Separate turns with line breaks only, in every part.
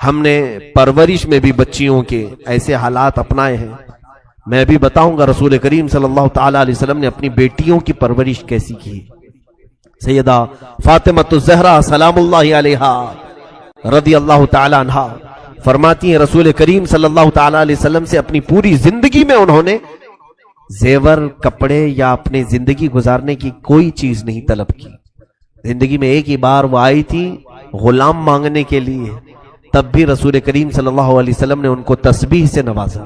ہم نے پرورش میں بھی بچیوں کے ایسے حالات اپنائے ہیں. میں بھی بتاؤں گا رسول کریم صلی اللہ تعالی علیہ وسلم نے اپنی بیٹیوں کی پرورش کیسی کی. سیدہ فاطمۃ الزہرا سلام اللہ علیہا رضی اللہ تعالی عنہا فرماتی ہیں رسول کریم صلی اللہ تعالی علیہ وسلم سے اپنی پوری زندگی میں انہوں نے زیور کپڑے یا اپنی زندگی گزارنے کی کوئی چیز نہیں طلب کی. زندگی میں ایک ہی بار وہ آئی تھی غلام مانگنے کے لیے, تب بھی رسول کریم صلی اللہ علیہ وسلم نے ان کو تسبیح سے نوازا,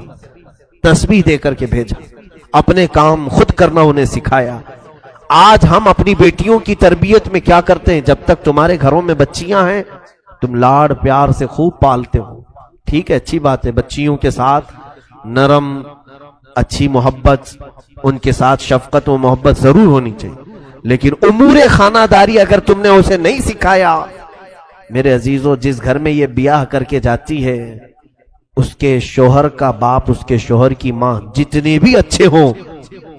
تسبیح دے کر کے بھیجا, اپنے کام خود کرنا انہیں سکھایا. آج ہم اپنی بیٹیوں کی تربیت میں کیا کرتے ہیں؟ جب تک تمہارے گھروں میں بچیاں ہیں تم لاڑ پیار سے خوب پالتے ہو, ٹھیک ہے, اچھی بات ہے, بچیوں کے ساتھ نرم اچھی محبت, ان کے ساتھ شفقت و محبت ضرور ہونی چاہیے, لیکن امور خانہ داری اگر تم نے اسے نہیں سکھایا, میرے عزیزو, جس گھر میں یہ بیاہ کر کے جاتی ہے اس کے شوہر کا باپ, اس کے شوہر کی ماں جتنے بھی اچھے ہوں,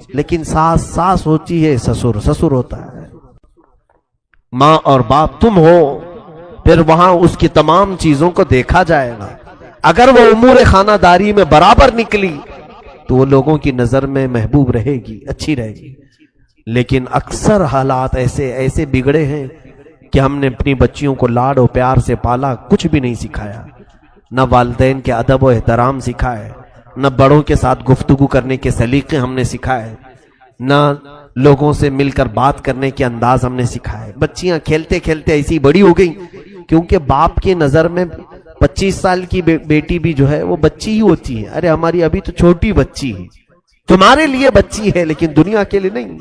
لیکن ساس ساس ہوتی ہے, سسر سسر ہوتا ہے. ماں اور باپ تم ہو, پھر وہاں اس کی تمام چیزوں کو دیکھا جائے گا. اگر وہ امور خانہ داری میں برابر نکلی تو وہ لوگوں کی نظر میں محبوب رہے گی, اچھی رہے گی. لیکن اکثر حالات ایسے بگڑے ہیں کہ ہم نے اپنی بچیوں کو لاڈ و پیار سے پالا, کچھ بھی نہیں سکھایا. نہ والدین کے ادب و احترام سکھائے, نہ بڑوں کے ساتھ گفتگو کرنے کے سلیقے ہم نے سکھائے, نہ لوگوں سے مل کر بات کرنے کے انداز ہم نے سکھائے. بچیاں کھیلتے کھیلتے ایسی بڑی ہو گئی, کیونکہ باپ کی نظر میں 25 سال کی بیٹی بھی جو ہے وہ بچی ہی ہوتی ہے. ارے ہماری ابھی تو چھوٹی بچی ہے, تمہارے لیے بچی ہے لیکن دنیا کے لیے نہیں.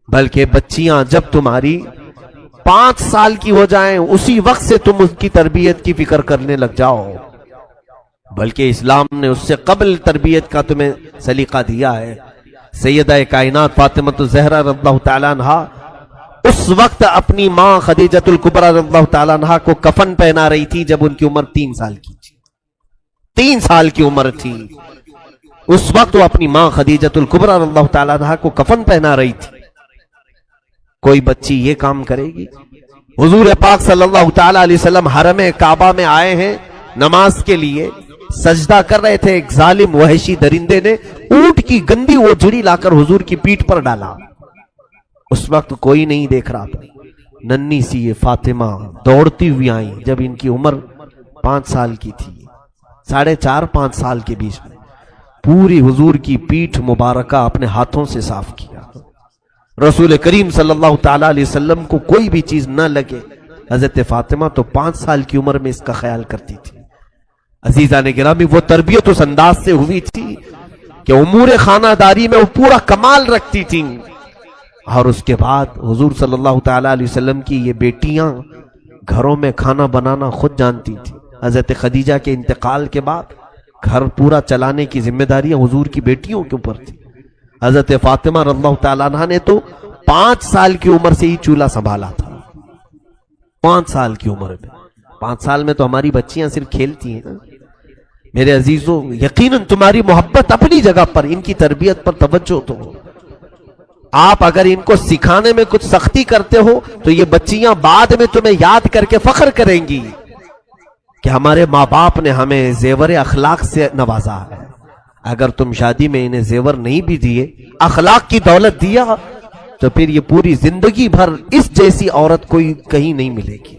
بلکہ بچیاں جب تمہاری 5 سال کی ہو جائیں اسی وقت سے تم اس کی تربیت کی فکر کرنے لگ جاؤ. بلکہ اسلام نے اس سے قبل تربیت کا تمہیں سلیقہ دیا ہے. سیدہ کائنات فاطمۃ الزہرا رضی اللہ تعالیٰ عنہا اس وقت اپنی ماں خدیجۃ الکبریٰ رضی اللہ تعالیٰ عنہا کو کفن پہنا رہی تھی جب ان کی عمر 3 سال کی تھی. 3 سال کی عمر تھی اس وقت وہ اپنی ماں خدیجۃ الکبریٰ رضی اللہ تعالیٰ عنہا کو کفن پہنا رہی تھی. کوئی بچی یہ کام کرے گی؟ حضور پاک صلی اللہ تعالی علیہ وسلم حرم کعبہ میں آئے ہیں نماز کے لیے, سجدہ کر رہے تھے, ایک ظالم وحشی درندے نے اونٹ کی گندی اوجڑی لا کر حضور کی پیٹھ پر ڈالا. اس وقت کوئی نہیں دیکھ رہا تھا. ننھی سی یہ فاطمہ دوڑتی ہوئی آئی جب ان کی عمر 5 سال کی تھی, 4.5-5 سال کے بیچ میں, پوری حضور کی پیٹھ مبارکہ اپنے ہاتھوں سے صاف کیا. رسول کریم صلی اللہ تعالی علیہ وسلم کو کوئی بھی چیز نہ لگے, حضرت فاطمہ تو 5 سال کی عمر میں اس کا خیال کرتی تھی. عزیزان گرامی, وہ تربیت اس انداز سے ہوئی تھی کہ امور خانہ داری میں وہ پورا کمال رکھتی تھی. اور اس کے بعد حضور صلی اللہ تعالی علیہ وسلم کی یہ بیٹیاں گھروں میں کھانا بنانا خود جانتی تھی. حضرت خدیجہ کے انتقال کے بعد گھر پورا چلانے کی ذمہ داریاں حضور کی بیٹیوں کے اوپر تھی. حضرت فاطمہ رضی اللہ تعالیٰ عنہ نے تو 5 سال کی عمر سے ہی چولہا سنبھالا تھا. 5 سال کی عمر میں, 5 سال میں تو ہماری بچیاں صرف کھیلتی ہیں. میرے عزیزو, یقیناً تمہاری محبت اپنی جگہ پر, ان کی تربیت پر توجہ تو ہو. آپ اگر ان کو سکھانے میں کچھ سختی کرتے ہو تو یہ بچیاں بعد میں تمہیں یاد کر کے فخر کریں گی کہ ہمارے ماں باپ نے ہمیں زیور اخلاق سے نوازا ہے. اگر تم شادی میں انہیں زیور نہیں بھی دیے, اخلاق کی دولت دیا, تو پھر یہ پوری زندگی بھر اس جیسی عورت کوئی کہیں نہیں ملے گی.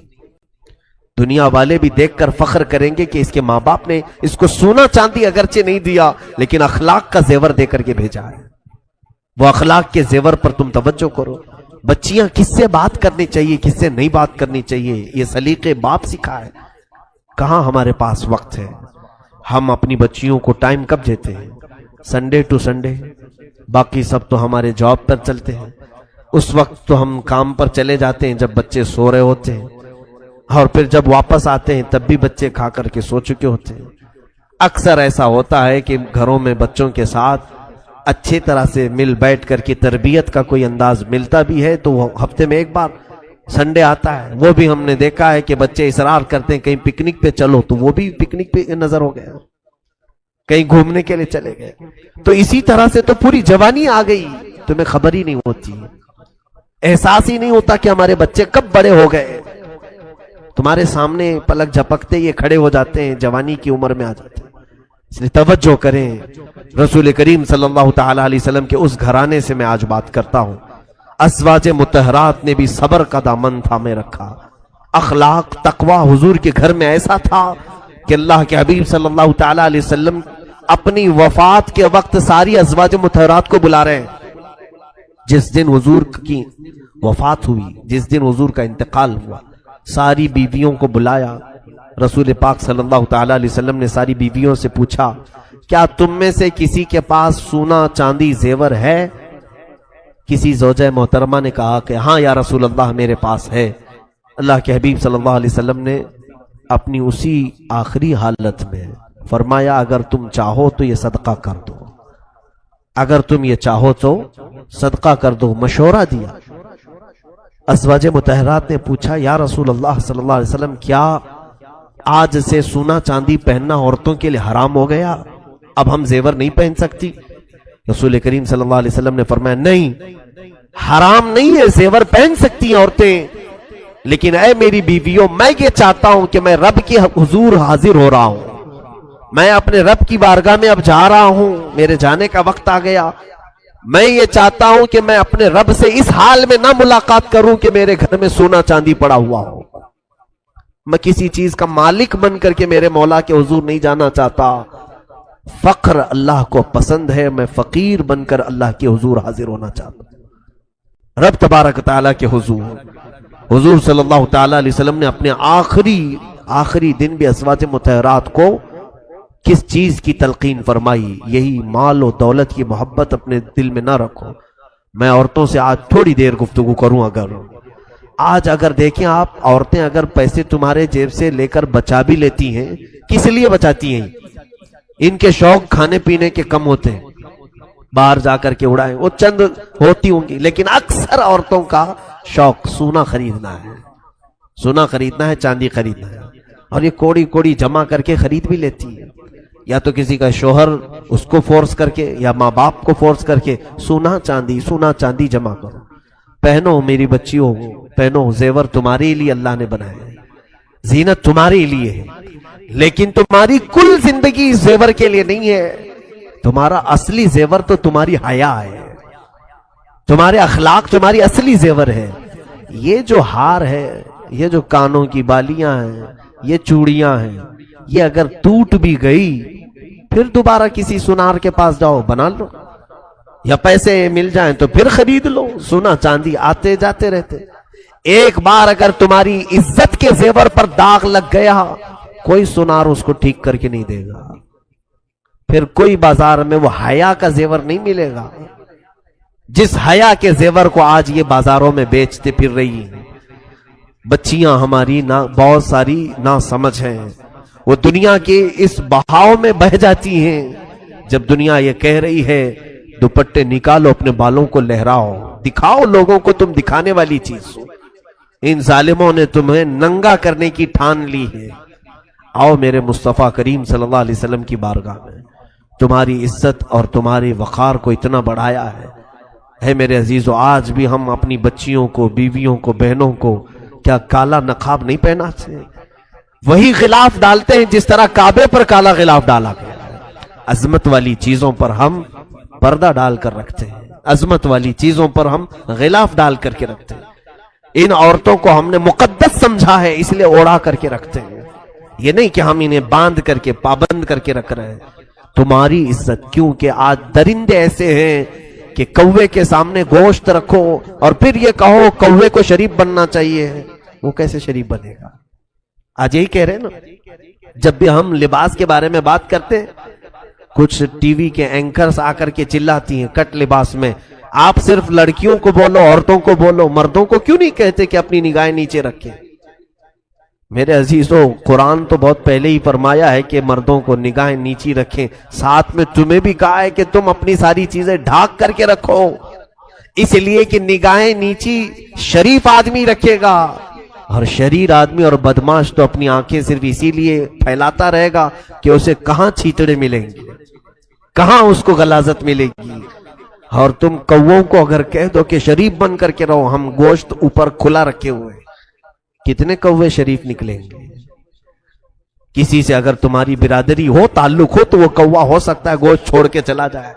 دنیا والے بھی دیکھ کر فخر کریں گے کہ اس کے ماں باپ نے اس کو سونا چاندی اگرچہ نہیں دیا لیکن اخلاق کا زیور دے کر کے بھیجا ہے. وہ اخلاق کے زیور پر تم توجہ کرو. بچیاں کس سے بات کرنی چاہیے, کس سے نہیں بات کرنی چاہیے, یہ سلیقے باپ سکھائے. کہاں ہمارے پاس وقت ہے. ہم اپنی بچیوں کو ٹائم کب دیتے ہیں؟ سنڈے ٹو سنڈے, باقی سب تو ہمارے جاب پر چلتے ہیں. اس وقت تو ہم کام پر چلے جاتے ہیں جب بچے سو رہے ہوتے ہیں, اور پھر جب واپس آتے ہیں تب بھی بچے کھا کر کے سو چکے ہوتے ہیں. اکثر ایسا ہوتا ہے کہ گھروں میں بچوں کے ساتھ اچھی طرح سے مل بیٹھ کر کی تربیت کا کوئی انداز ملتا بھی ہے تو ہفتے میں ایک بار سنڈے آتا ہے. وہ بھی ہم نے دیکھا ہے کہ بچے اصرار کرتے ہیں کہیں پکنک پہ چلو, تو وہ بھی پکنک پہ نظر ہو گیا, کہیں گھومنے کے لیے چلے گئے. تو اسی طرح سے تو پوری جوانی آ گئی, تمہیں خبر ہی نہیں ہوتی, احساس ہی نہیں ہوتا کہ ہمارے بچے کب بڑے ہو گئے. تمہارے سامنے پلک جھپکتے یہ کھڑے ہو جاتے ہیں، جوانی کی عمر میں آ جاتے ہیں۔ اس لیے توجہ کریں، رسول کریم صلی اللہ تعالی علیہ وسلم کے اس گھرانے سے میں آج بات کرتا ہوں۔ ازواج مطہرات نے بھی صبر کا دامن تھامے رکھا، اخلاق تقوی حضور کے گھر میں ایسا تھا کہ اللہ کے حبیب صلی اللہ تعالی علیہ وسلم اپنی وفات کے وقت ساری ازواج مطہرات کو بلا رہے ہیں۔ جس دن حضور کی وفات ہوئی، جس دن حضور کا انتقال ہوا، ساری بیویوں کو بلایا۔ رسول پاک صلی اللہ تعالی علیہ وسلم نے ساری بیویوں سے پوچھا، کیا تم میں سے کسی کے پاس سونا چاندی زیور ہے؟ کسی زوجہ محترمہ نے کہا کہ ہاں یا رسول اللہ میرے پاس ہے۔ اللہ کے حبیب صلی اللہ علیہ وسلم نے اپنی اسی آخری حالت میں فرمایا، اگر تم چاہو تو یہ صدقہ کر دو، اگر تم یہ چاہو تو صدقہ کر دو، مشورہ دیا۔ ازواج مطہرات نے پوچھا، یا رسول اللہ صلی اللہ علیہ وسلم کیا آج سے سونا چاندی پہننا عورتوں کے لیے حرام ہو گیا؟ اب ہم زیور نہیں پہن سکتی؟ رسول کریم صلی اللہ علیہ وسلم نے فرمایا، نہیں، حرام نہیں ہے، زیور پہن سکتی ہیں عورتیں، لیکن اے میری بیویوں، میں یہ چاہتا ہوں کہ میں رب کے حضور حاضر ہو رہا ہوں، میں اپنے رب کی بارگاہ میں اب جا رہا ہوں، میرے جانے کا وقت آ گیا، میں یہ چاہتا ہوں کہ میں اپنے رب سے اس حال میں نہ ملاقات کروں کہ میرے گھر میں سونا چاندی پڑا ہوا ہو، میں کسی چیز کا مالک بن کر کے میرے مولا کے حضور نہیں جانا چاہتا۔ فقر اللہ کو پسند ہے، میں فقیر بن کر اللہ کے حضور حاضر ہونا چاہتا ہوں۔ رب تبارک تعالیٰ کے حضور صلی اللہ تعالی علیہ وسلم نے اپنے آخری دن بھی ازواج مطہرات کو کس چیز کی تلقین فرمائی؟ یہی مال و دولت کی محبت اپنے دل میں نہ رکھو۔ میں عورتوں سے آج تھوڑی دیر گفتگو کروں۔ اگر دیکھیں آپ، عورتیں اگر پیسے تمہارے جیب سے لے کر بچا بھی لیتی ہیں، کس لیے بچاتی ہیں؟ ان کے شوق کھانے پینے کے کم ہوتے ہیں، باہر جا کر کے اڑائیں، وہ چند ہوتی ہوں گی، لیکن اکثر عورتوں کا شوق سونا خریدنا ہے، چاندی خریدنا ہے، اور یہ کوڑی کوڑی جمع کر کے خرید بھی لیتی ہے، یا تو کسی کا شوہر اس کو فورس کر کے یا ماں باپ کو فورس کر کے سونا چاندی جمع کرو، پہنو میری بچیوں، پہنو، زیور تمہارے لیے اللہ نے بنایا ہے، زینت تمہارے لیے ہے، لیکن تمہاری کل زندگی زیور کے لیے نہیں ہے۔ تمہارا اصلی زیور تو تمہاری حیا ہے، تمہارے اخلاق تمہاری اصلی زیور ہے۔ یہ جو ہار ہے، یہ جو کانوں کی بالیاں ہیں، یہ چوڑیاں ہیں، یہ اگر ٹوٹ بھی گئی پھر دوبارہ کسی سونار کے پاس جاؤ، بنا لو، یا پیسے مل جائیں تو پھر خرید لو۔ سونا چاندی آتے جاتے رہتے، ایک بار اگر تمہاری عزت کے زیور پر داغ لگ گیا، کوئی سونار اس کو ٹھیک کر کے نہیں دے گا، پھر کوئی بازار میں وہ حیا کا زیور نہیں ملے گا، جس حیا کے زیور کو آج یہ بازاروں میں بیچتے پھر رہی ہیں۔ بچیاں ہماری بہت ساری نا سمجھ ہیں، وہ دنیا کے اس بہاؤ میں بہ جاتی ہیں۔ جب دنیا یہ کہہ رہی ہے دوپٹے نکالو، اپنے بالوں کو لہراؤ، دکھاؤ لوگوں کو تم دکھانے والی چیز ہو، ان ظالموں نے تمہیں ننگا کرنے کی ٹھان لی ہے۔ آؤ میرے مصطفیٰ کریم صلی اللہ علیہ وسلم کی بارگاہ میں، تمہاری عزت اور تمہاری وقار کو اتنا بڑھایا ہے میرے عزیزو۔ آج بھی ہم اپنی بچیوں کو، بیویوں کو، بہنوں کو کیا کالا نقاب نہیں پہناتے؟ وہی غلاف ڈالتے ہیں جس طرح کعبے پر کالا غلاف ڈالا گیا ہے۔ عظمت والی چیزوں پر ہم پردہ ڈال کر رکھتے ہیں، عظمت والی چیزوں پر ہم غلاف ڈال کر کے رکھتے ہیں۔ ان عورتوں کو ہم نے مقدس سمجھا ہے، اس لیے اوڑھا کر کے رکھتے ہیں، یہ نہیں کہ ہم انہیں باندھ کر کے پابند کر کے رکھ رہے ہیں۔ تمہاری عزت، کیونکہ آج درندے ایسے ہیں کہ کوے کے سامنے گوشت رکھو اور پھر یہ کہو کوے کو شریف بننا چاہیے، وہ کیسے شریف بنے گا؟ آج یہی کہہ رہے ہیں نا، جب بھی ہم لباس کے بارے میں بات کرتے ہیں، کچھ ٹی وی کے اینکرز آ کر کے چلاتی ہیں کٹ لباس میں، آپ صرف لڑکیوں کو بولو، عورتوں کو بولو، مردوں کو کیوں نہیں کہتے کہ اپنی نگاہیں نیچے رکھیں؟ میرے عزیزو، قرآن تو بہت پہلے ہی فرمایا ہے کہ مردوں کو نگاہیں نیچی رکھیں، ساتھ میں تمہیں بھی کہا ہے کہ تم اپنی ساری چیزیں ڈھانک کر کے رکھو، اس لیے کہ نگاہیں نیچی شریف آدمی رکھے گا، اور شریر آدمی اور بدماش تو اپنی آنکھیں صرف اسی لیے پھیلاتا رہے گا کہ اسے کہاں چھیتڑے ملیں گے، کہاں اس کو غلاظت ملے گی۔ اور تم کووں کو اگر کہہ دو کہ شریف بن کر کے رہو، ہم گوشت اوپر کھلا رکھے ہوئے، کتنے کوے شریف نکلیں گے؟ کسی سے اگر تمہاری برادری ہو، تعلق ہو، تو وہ کوا ہو سکتا ہے گوشت چھوڑ کے چلا جائے،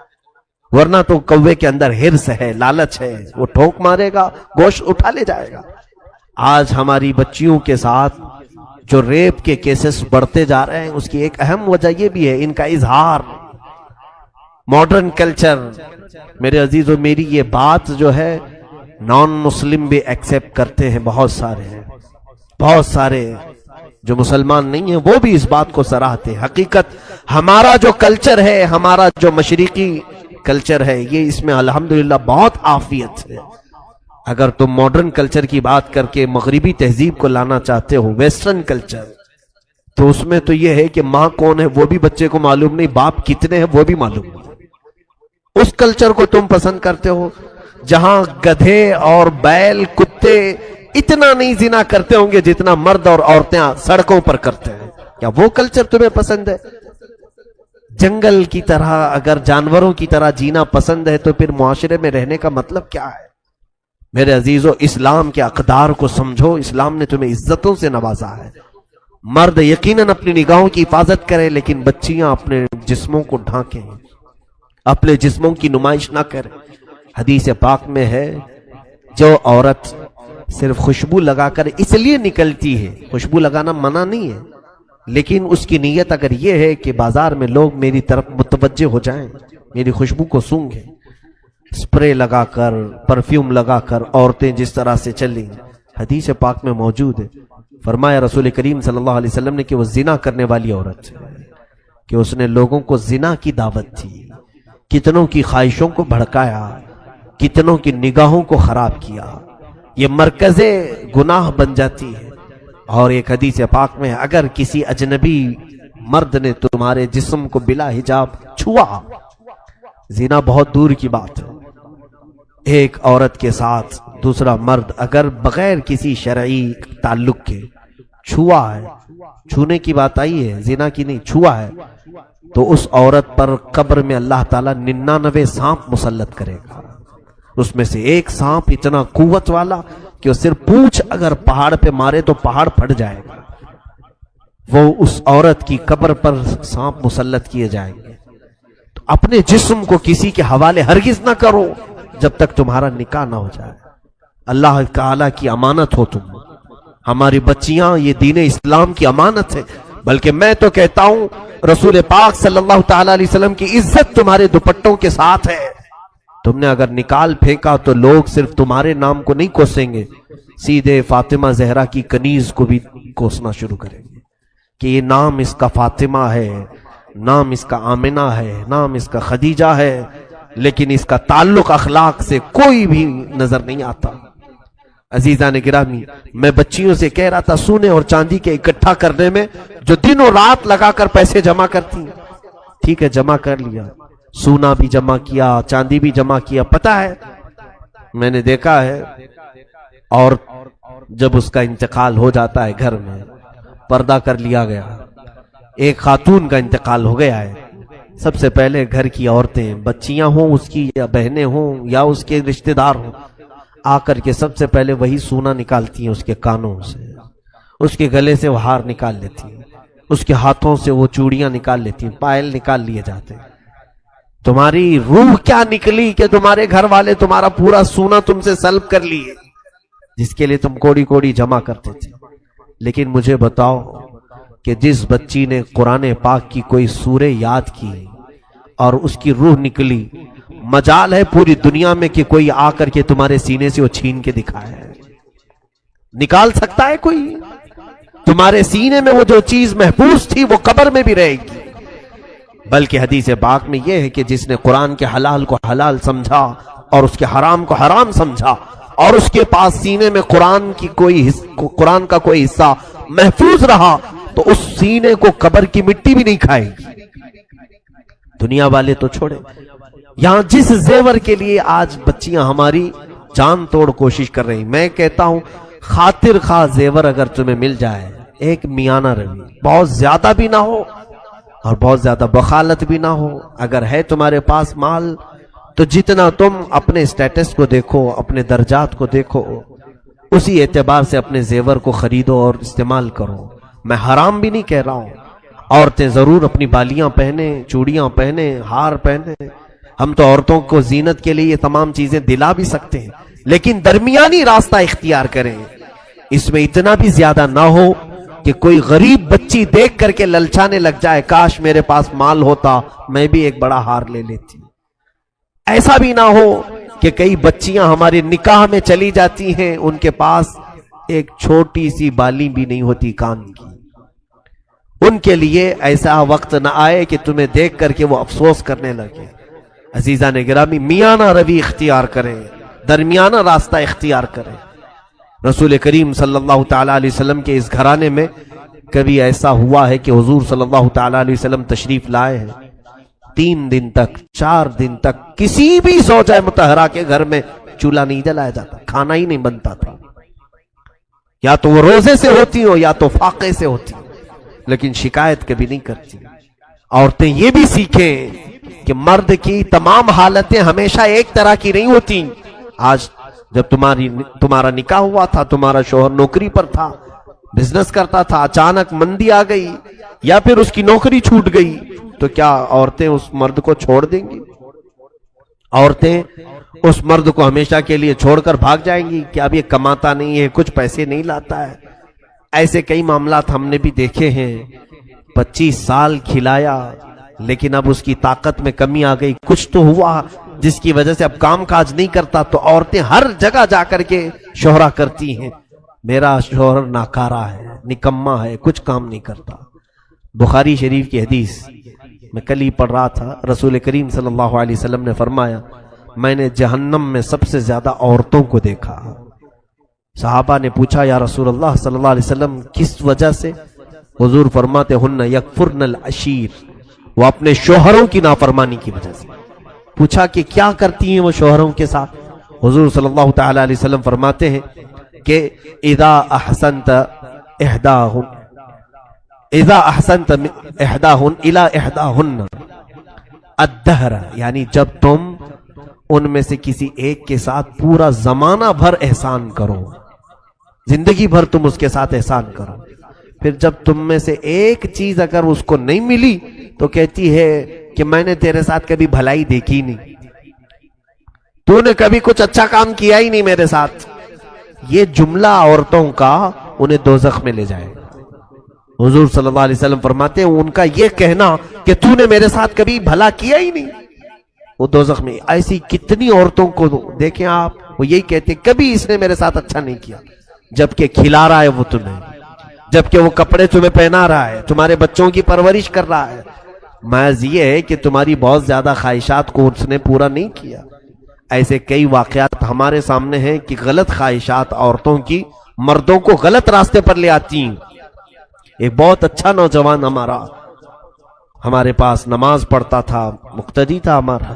ورنہ تو کوے کے اندر ہرس ہے، لالچ ہے، وہ ٹھوک مارے گا، گوشت اٹھا لے جائے گا۔ آج ہماری بچیوں کے ساتھ جو ریپ کے کیسز بڑھتے جا رہے ہیں، اس کی ایک اہم وجہ یہ بھی ہے ان کا اظہار، ماڈرن کلچر۔ میرے عزیزو، میری یہ بات جو ہے نان مسلم بھی ایکسپٹ کرتے ہیں، بہت سارے ہیں، بہت سارے جو مسلمان نہیں ہیں وہ بھی اس بات کو سراہتے ہیں۔ حقیقت ہمارا جو کلچر ہے، ہمارا جو مشرقی کلچر ہے، یہ اس میں الحمدللہ بہت عافیت ہے۔ اگر تم ماڈرن کلچر کی بات کر کے مغربی تہذیب کو لانا چاہتے ہو، ویسٹرن کلچر، تو اس میں تو یہ ہے کہ ماں کون ہے وہ بھی بچے کو معلوم نہیں، باپ کتنے ہیں وہ بھی معلوم نہیں۔ اس کلچر کو تم پسند کرتے ہو جہاں گدھے اور بیل، کتے اتنا نہیں زنا کرتے ہوں گے جتنا مرد اور عورتیں سڑکوں پر کرتے ہیں۔ کیا وہ کلچر تمہیں پسند ہے؟ جنگل کی طرح اگر جانوروں کی طرح جینا پسند ہے تو پھر معاشرے میں رہنے کا مطلب کیا ہے؟ میرے عزیزو، اسلام کے اقدار کو سمجھو۔ اسلام نے تمہیں عزتوں سے نوازا ہے۔ مرد یقیناً اپنی نگاہوں کی حفاظت کرے، لیکن بچیاں اپنے جسموں کو ڈھانکیں، اپنے جسموں کی نمائش نہ کریں۔ حدیث پاک میں ہے جو عورت صرف خوشبو لگا کر اس لیے نکلتی ہے، خوشبو لگانا منع نہیں ہے، لیکن اس کی نیت اگر یہ ہے کہ بازار میں لوگ میری طرف متوجہ ہو جائیں، میری خوشبو کو سونگھیں، سپرے لگا کر، پرفیوم لگا کر عورتیں جس طرح سے چلیں، حدیث پاک میں موجود ہے۔ فرمایا رسول کریم صلی اللہ علیہ وسلم نے کہ وہ زنا کرنے والی عورت ہے، کہ اس نے لوگوں کو زنا کی دعوت دی، کتنوں کی خواہشوں کو بھڑکایا، کتنوں کی نگاہوں کو خراب کیا، یہ مرکز گناہ بن جاتی ہے۔ اور ایک حدیث پاک میں اگر کسی اجنبی مرد نے تمہارے جسم کو بلا حجاب چھوا، زنا بہت دور کی بات ہے، ایک عورت کے ساتھ دوسرا مرد اگر بغیر کسی شرعی تعلق کے چھوا ہے، چھونے کی بات آئی ہے، زنا کی نہیں، چھوا ہے، تو اس عورت پر قبر میں اللہ تعالیٰ 99 سانپ مسلط کرے گا۔ اس میں سے ایک سانپ اتنا قوت والا کہ وہ صرف پونچھ اگر پہاڑ پہ مارے تو پہاڑ پھٹ جائے گا، وہ اس عورت کی قبر پر سانپ مسلط کیے جائیں گے۔ تو اپنے جسم کو کسی کے حوالے ہرگز نہ کرو جب تک تمہارا نکاح نہ ہو جائے۔ اللہ تعالیٰ کی امانت ہو تم، ہماری بچیاں یہ دین اسلام کی امانت ہے، بلکہ میں تو کہتا ہوں رسول پاک صلی اللہ تعالیٰ علیہ وسلم کی عزت تمہارے دوپٹوں کے ساتھ ہے۔ تم نے اگر نکال پھینکا تو لوگ صرف تمہارے نام کو نہیں کوسیں گے، سیدھے فاطمہ زہرا کی کنیز کو بھی کوسنا شروع کریں گے کہ یہ نام اس کا فاطمہ ہے، نام اس کا آمنہ ہے، نام اس کا خدیجہ ہے، لیکن اس کا تعلق اخلاق سے کوئی بھی نظر نہیں آتا۔ عزیزان گرامی، میں بچیوں سے کہہ رہا تھا سونے اور چاندی کے اکٹھا کرنے میں جو دن اور رات لگا کر پیسے جمع کرتی ہیں، ٹھیک ہے جمع کر لیا، سونا بھی جمع کیا، چاندی بھی جمع کیا، پتا ہے میں نے دیکھا ہے، اور جب اس کا انتقال ہو جاتا ہے گھر میں پردہ کر لیا گیا، ایک خاتون کا انتقال ہو گیا ہے، سب سے پہلے گھر کی عورتیں، بچیاں ہوں اس کی یا بہنیں ہوں یا اس کے رشتہ دار ہوں، آ کر کے سب سے پہلے وہی سونا نکالتی ہیں اس کے کانوں سے، اس کے گلے سے وہ ہار نکال لیتی ہیں، اس کے ہاتھوں سے وہ چوڑیاں نکال لیتی ہیں، پائل نکال لیے جاتے ہیں۔ تمہاری روح کیا نکلی کہ تمہارے گھر والے تمہارا پورا سونا تم سے سلب کر لیے، جس کے لیے تم کوڑی کوڑی جمع کرتے تھے۔ لیکن مجھے بتاؤ کہ جس بچی نے قرآن پاک کی کوئی سورہ یاد کی اور اس کی روح نکلی، مجال ہے پوری دنیا میں کہ کوئی آ کر کے تمہارے سینے سے وہ چھین کے دکھائے، نکال سکتا ہے کوئی؟ تمہارے سینے میں وہ جو چیز محفوظ تھی وہ قبر میں بھی رہے گی۔ بلکہ حدیث پاک میں یہ ہے کہ جس نے قرآن کے حلال کو حلال سمجھا اور اس کے حرام کو حرام سمجھا اور اس کے پاس سینے میں قرآن کا کوئی حصہ محفوظ رہا تو اس سینے کو قبر کی مٹی بھی نہیں کھائے گی۔ دنیا والے تو چھوڑے، یہاں جس زیور کے لیے آج بچیاں ہماری جان توڑ کوشش کر رہی، میں کہتا ہوں خاطر خواہ زیور اگر تمہیں مل جائے، ایک میانہ روی، بہت زیادہ بھی نہ ہو اور بہت زیادہ بخالت بھی نہ ہو، اگر ہے تمہارے پاس مال تو جتنا تم اپنے سٹیٹس کو دیکھو، اپنے درجات کو دیکھو، اسی اعتبار سے اپنے زیور کو خریدو اور استعمال کرو. میں حرام بھی نہیں کہہ رہا ہوں. عورتیں ضرور اپنی بالیاں پہنے، چوڑیاں پہنے، ہار پہنے. ہم تو عورتوں کو زینت کے لیے یہ تمام چیزیں دلا بھی سکتے ہیں، لیکن درمیانی راستہ اختیار کریں. اس میں اتنا بھی زیادہ نہ ہو کہ کوئی غریب بچی دیکھ کر کے للچانے لگ جائے، کاش میرے پاس مال ہوتا میں بھی ایک بڑا ہار لے لیتی. ایسا بھی نہ ہو کہ کئی بچیاں ہمارے نکاح میں چلی جاتی ہیں، ان کے پاس ایک چھوٹی سی بالی بھی نہیں ہوتی کان کی. ان کے لیے ایسا وقت نہ آئے کہ تمہیں دیکھ کر کے وہ افسوس کرنے لگے. عزیزان گرامی، میانہ روی اختیار کریں، درمیانہ راستہ اختیار کریں. رسول کریم صلی اللہ تعالی علیہ وسلم کے اس گھرانے میں کبھی ایسا ہوا ہے کہ حضور صلی اللہ تعالی علیہ وسلم تشریف لائے ہیں، 3 دن تک 4 دن تک کسی بھی زوجہ مطہرہ کے گھر میں چولہا نہیں جلایا جاتا، کھانا ہی نہیں بنتا تھا. یا تو وہ روزے سے ہوتی ہو یا تو فاقے سے ہوتی، لیکن شکایت کبھی نہیں کرتی. عورتیں یہ بھی سیکھیں کہ مرد کی تمام حالتیں ہمیشہ ایک طرح کی نہیں ہوتی. آج جب تمہارا نکاح ہوا تھا، تمہارا شوہر نوکری پر تھا، بزنس کرتا تھا، اچانک مندی آ گئی یا پھر اس کی نوکری چھوٹ گئی، تو کیا عورتیں اس مرد کو چھوڑ دیں گی؟ عورتیں اس مرد کو ہمیشہ کے لیے چھوڑ کر بھاگ جائیں گی کہ اب یہ کماتا نہیں ہے، کچھ پیسے نہیں لاتا ہے؟ ایسے کئی معاملات ہم نے بھی دیکھے ہیں. 25 سال کھلایا لیکن اب اس کی طاقت میں کمی آ گئی، کچھ تو ہوا جس کی وجہ سے اب کام کاج نہیں کرتا، تو عورتیں ہر جگہ جا کر کے شہرا کرتی ہیں، میرا شوہر ناکارہ ہے، نکما ہے، کچھ کام نہیں کرتا. بخاری شریف کی حدیث میں کل ہی پڑھ رہا تھا، رسول کریم صلی اللہ علیہ وسلم نے فرمایا، میں نے جہنم میں سب سے زیادہ عورتوں کو دیکھا. صحابہ نے پوچھا، یا رسول اللہ صلی اللہ علیہ وسلم کس وجہ سے؟ حضور فرماتے، ہن یکفرن العشیر، وہ اپنے شوہروں کی نافرمانی کی وجہ سے. پوچھا کہ کیا کرتی ہیں وہ شوہروں کے ساتھ؟ حضور صلی اللہ تعالی علیہ وسلم فرماتے ہیں کہ اذا احسنت احداہن الی احداہن الدہر، یعنی جب تم ان میں سے کسی ایک کے ساتھ پورا زمانہ بھر احسان کرو، زندگی بھر تم اس کے ساتھ احسان کرو، پھر جب تم میں سے ایک چیز اگر اس کو نہیں ملی تو کہتی ہے کہ میں نے تیرے ساتھ کبھی بھلائی دیکھی نہیں، تو نے کبھی کچھ اچھا کام کیا ہی نہیں میرے ساتھ. یہ جملہ عورتوں کا انہیں دوزخ میں لے جائے. حضور صلی اللہ علیہ وسلم فرماتے ہیں ان کا یہ کہنا کہ تو نے میرے ساتھ کبھی بھلا کیا ہی نہیں، وہ دوزخ میں. ایسی کتنی عورتوں کو دیکھیں آپ، وہ یہی کہتے کبھی اس نے میرے ساتھ اچھا نہیں کیا، جبکہ کھلا رہا ہے وہ تمہیں، جبکہ وہ کپڑے تمہیں پہنا رہا ہے، تمہارے بچوں کی پرورش کر رہا ہے. محض یہ ہے کہ تمہاری بہت زیادہ خواہشات کو اس نے پورا نہیں کیا. ایسے کئی واقعات ہمارے سامنے ہیں کہ غلط خواہشات عورتوں کی مردوں کو غلط راستے پر لے آتی ہیں. ایک بہت اچھا نوجوان ہمارے پاس نماز پڑھتا تھا، مقتدی تھا ہمارا،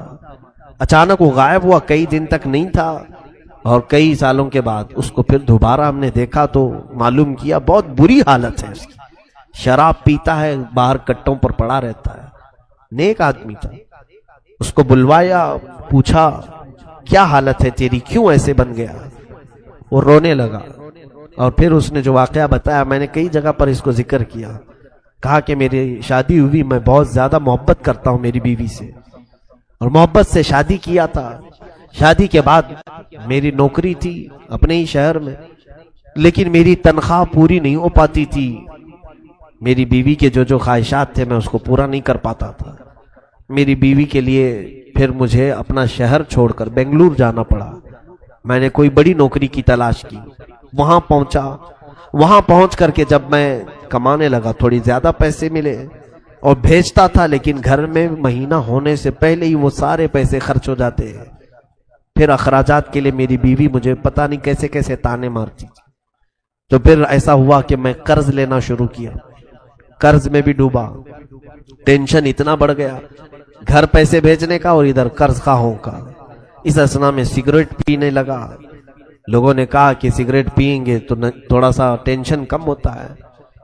اچانک وہ غائب ہوا، کئی دن تک نہیں تھا، اور کئی سالوں کے بعد اس کو پھر دوبارہ ہم نے دیکھا تو معلوم کیا بہت بری حالت ہے اس کی. شراب پیتا ہے، باہر کٹوں پر پڑا رہتا ہے. نیک آدمی تھا. اس کو بلوایا، پوچھا کیا حالت ہے تیری، کیوں ایسے بن گیا؟ وہ رونے لگا، اور پھر اس نے جو واقعہ بتایا میں نے کئی جگہ پر اس کو ذکر کیا. کہا کہ میری شادی ہوئی، میں بہت زیادہ محبت کرتا ہوں میری بیوی سے، اور محبت سے شادی کیا تھا. شادی کے بعد میری نوکری تھی اپنے ہی شہر میں، لیکن میری تنخواہ پوری نہیں ہو پاتی تھی. میری بیوی کے جو خواہشات تھے میں اس کو پورا نہیں کر پاتا تھا. میری بیوی کے لیے پھر مجھے اپنا شہر چھوڑ کر بنگلور جانا پڑا. میں نے کوئی بڑی نوکری کی تلاش کی، وہاں پہنچا. وہاں پہنچ کر کے جب میں کمانے لگا، تھوڑی زیادہ پیسے ملے اور بھیجتا تھا، لیکن گھر میں مہینہ ہونے سے پہلے ہی وہ سارے پیسے خرچ ہو جاتے ہیں. پھر اخراجات کے لیے میری بیوی مجھے پتہ نہیں کیسے کیسے تانے مارتی. تو پھر ایسا ہوا کہ میں قرض لینا شروع کیا، قرض میں بھی ڈوبا. ٹینشن اتنا بڑھ گیا، گھر پیسے بھیجنے کا اور ادھر قرض خواہوں کا. اس اثنا میں سگریٹ پینے لگا. لوگوں نے کہا کہ سگریٹ پئیں گے تو تھوڑا سا ٹینشن کم ہوتا ہے.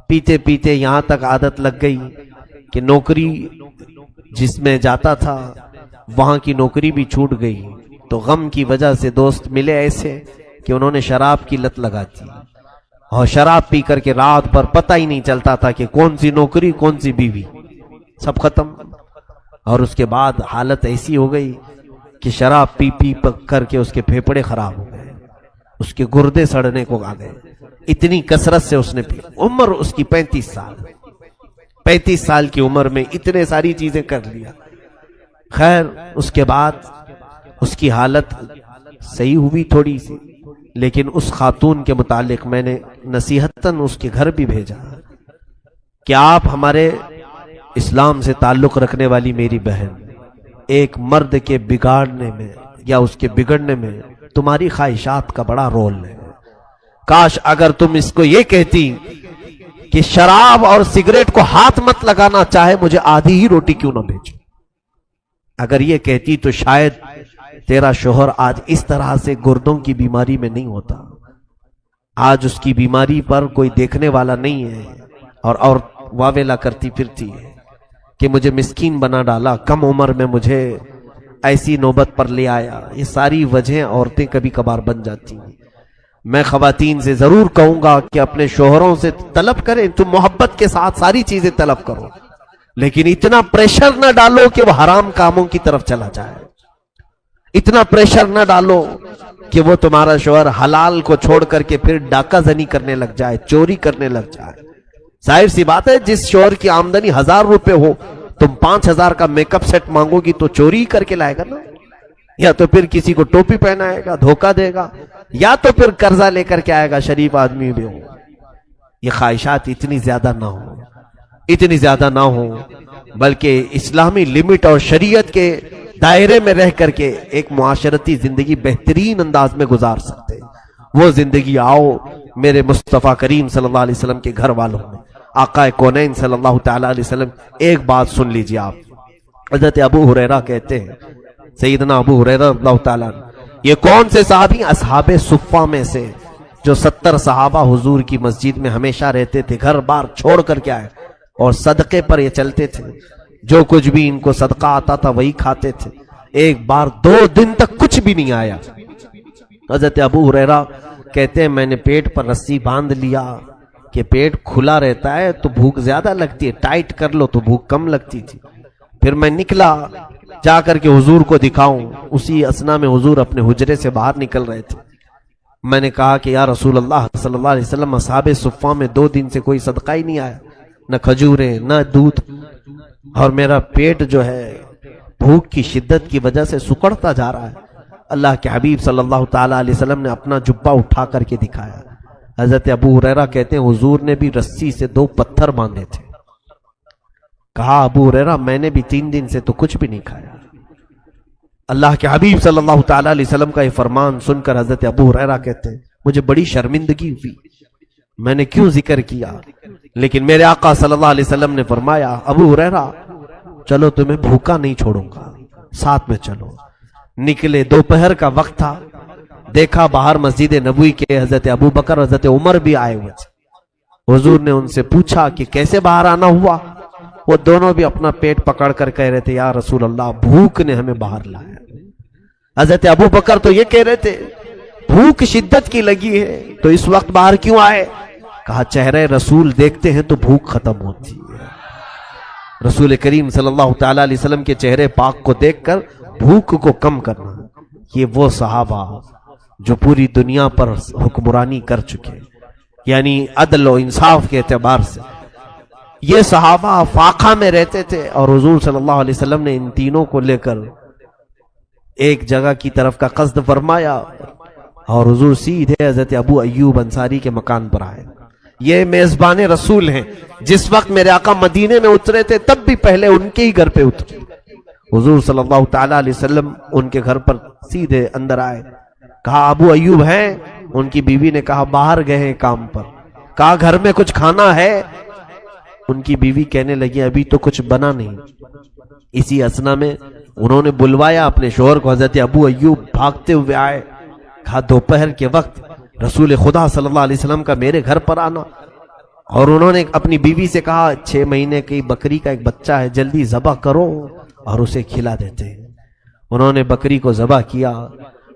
پیتے پیتے یہاں تک عادت لگ گئی کہ نوکری جس میں جاتا تھا وہاں کی نوکری بھی چھوٹ گئی. تو غم کی وجہ سے دوست ملے ایسے کہ انہوں نے شراب کی لت لگا دی اور شراب پی کر کے رات بھر پتہ ہی نہیں چلتا تھا کہ کون سی نوکری کون سی بیوی، سب ختم۔ اور اس کے بعد حالت ایسی ہو گئی کہ شراب پی پی کر کے اس کے پھیپھڑے خراب ہو گئے، اس کے گردے سڑنے کو آ گئے، اتنی کثرت سے اس نے پی۔ عمر اس کی 35 سال، 35 سال کی عمر میں اتنے ساری چیزیں کر لیا۔ خیر اس کے بعد اس کی حالت صحیح ہوئی تھوڑی سی، لیکن اس خاتون کے متعلق میں نے نصیحتاً اس کے گھر بھی بھیجا کہ آپ ہمارے اسلام سے تعلق رکھنے والی میری بہن، ایک مرد کے بگاڑنے میں یا اس کے بگڑنے میں تمہاری خواہشات کا بڑا رول ہے۔ کاش اگر تم اس کو یہ کہتی کہ شراب اور سگریٹ کو ہاتھ مت لگانا، چاہے مجھے آدھی ہی روٹی کیوں نہ بھیجو، اگر یہ کہتی تو شاید تیرا شوہر آج اس طرح سے گردوں کی بیماری میں نہیں ہوتا۔ آج اس کی بیماری پر کوئی دیکھنے والا نہیں ہے اور واویلا کرتی پھرتی ہے کہ مجھے مسکین بنا ڈالا، کم عمر میں مجھے ایسی نوبت پر لے آیا۔ یہ ساری وجہیں عورتیں کبھی کبھار بن جاتی ہیں۔ میں خواتین سے ضرور کہوں گا کہ اپنے شوہروں سے طلب کریں، تم محبت کے ساتھ ساری چیزیں طلب کرو، لیکن اتنا پریشر نہ ڈالو کہ وہ حرام کاموں کی طرف چلا جائے، اتنا پریشر نہ ڈالو کہ وہ تمہارا شوہر حلال کو چھوڑ کر کے پھر ڈاکہ زنی کرنے لگ جائے، چوری کرنے لگ جائے۔ ظاہر سی بات ہے، جس شوہر کی آمدنی 1000 روپے ہو، تم 5000 کا میک اپ سیٹ مانگو گی تو چوری ہی کر کے لائے گا نا، یا تو پھر کسی کو ٹوپی پہنائے گا، دھوکہ دے گا، یا تو پھر قرضہ لے کر کے آئے گا، شریف آدمی بھی ہو۔ یہ خواہشات اتنی زیادہ نہ ہو، اتنی زیادہ نہ ہو، بلکہ اسلامی لمٹ اور شریعت کے دائرے میں رہ کر کے ایک معاشرتی زندگی بہترین انداز میں گزار سکتے ہیں۔ وہ زندگی آؤ میرے مصطفیٰ کریم صلی اللہ علیہ وسلم کے گھر والوں میں، آقا کونین صلی اللہ تعالی علیہ وسلم۔ ایک بات سن لیجئے آپ، حضرت ابو ہریرہ کہتے ہیں، سیدنا ابو ہریرہ رضی اللہ تعالیٰ عنہ، یہ کون سے صحابی؟ اصحاب صفہ میں سے، جو 70 صحابہ حضور کی مسجد میں ہمیشہ رہتے تھے، گھر بار چھوڑ کر کے آئے اور صدقے پر یہ چلتے تھے، جو کچھ بھی ان کو صدقہ آتا تھا وہی کھاتے تھے۔ ایک بار 2 دن تک کچھ بھی نہیں آیا۔ حضرت ابو ہریرہ کہتے ہیں میں نے پیٹ پر رسی باندھ لیا کہ پیٹ کھلا رہتا ہے تو بھوک زیادہ لگتی ہے، ٹائٹ کر لو تو بھوک کم لگتی تھی۔ پھر میں نکلا جا کر کے حضور کو دکھاؤں، اسی اثنا میں حضور اپنے حجرے سے باہر نکل رہے تھے۔ میں نے کہا کہ یا رسول اللہ صلی اللہ علیہ وسلم، اصحاب صفہ میں 2 دن سے کوئی صدقہ ہی نہیں آیا، نہ کھجوریں نہ دودھ، اور میرا پیٹ جو ہے بھوک کی شدت کی وجہ سے سکڑتا جا رہا ہے۔ اللہ کے حبیب صلی اللہ تعالی علیہ وسلم نے اپنا جبہ اٹھا کر کے دکھایا۔ حضرت ابو ہریرہ کہتے ہیں حضور نے بھی رسی سے 2 پتھر باندھے تھے۔ کہا ابو ہریرہ میں نے بھی 3 دن سے تو کچھ بھی نہیں کھایا۔ اللہ کے حبیب صلی اللہ تعالی علیہ وسلم کا یہ فرمان سن کر حضرت ابو ہریرہ کہتے ہیں مجھے بڑی شرمندگی ہوئی، میں نے کیوں ذکر کیا، لیکن میرے آقا صلی اللہ علیہ وسلم نے فرمایا ابو ہریرہ چلو تمہیں بھوکا نہیں چھوڑوں گا، ساتھ میں چلو۔ نکلے، دوپہر کا وقت تھا، دیکھا باہر مسجد نبوی کے حضرت ابو بکر حضرت عمر بھی آئے ہوئے تھے۔ حضور نے ان سے پوچھا کہ کیسے باہر آنا ہوا؟ وہ دونوں بھی اپنا پیٹ پکڑ کر کہہ رہے تھے یا رسول اللہ بھوک نے ہمیں باہر لایا۔ حضرت ابو بکر تو یہ کہہ رہے تھے بھوک شدت کی لگی ہے تو اس وقت باہر کیوں آئے؟ کہا چہرے رسول دیکھتے ہیں تو بھوک ختم ہوتی ہے۔ رسول کریم صلی اللہ تعالی علیہ وسلم کے چہرے پاک کو دیکھ کر بھوک کو کم کرنا، یہ وہ صحابہ جو پوری دنیا پر حکمرانی کر چکے، یعنی عدل و انصاف کے اعتبار سے یہ صحابہ فاقہ میں رہتے تھے، اور حضور صلی اللہ علیہ وسلم نے ان تینوں کو لے کر ایک جگہ کی طرف کا قصد فرمایا، اور حضور سیدھے حضرت ابو ایوب انصاری کے مکان پر آئے۔ یہ میزبان رسول ہیں، جس وقت میرے آقا مدینے میں اترے تھے تب بھی پہلے ان کے ہی گھر پہ اترے۔ حضور صلی اللہ تعالی علیہ وسلم ان کے گھر پر سیدھے اندر آئے، کہا ابو ایوب ہیں؟ ان کی بیوی نے کہا باہر گئے ہیں کام پر۔ کہا گھر میں کچھ کھانا ہے؟ ان کی بیوی کہنے لگی ابھی تو کچھ بنا نہیں۔ اسی اثنا میں انہوں نے بلوایا اپنے شوہر کو، حضرت ابو ایوب بھاگتے ہوئے آئے، کہا دوپہر کے وقت رسول خدا صلی اللہ علیہ وسلم کا میرے گھر پر آنا، اور انہوں نے اپنی بیوی سے کہا 6 مہینے کی بکری کا ایک بچہ ہے، جلدی ذبح کرو اور اسے کھلا دیتے ہیں۔ انہوں نے بکری کو ذبح کیا،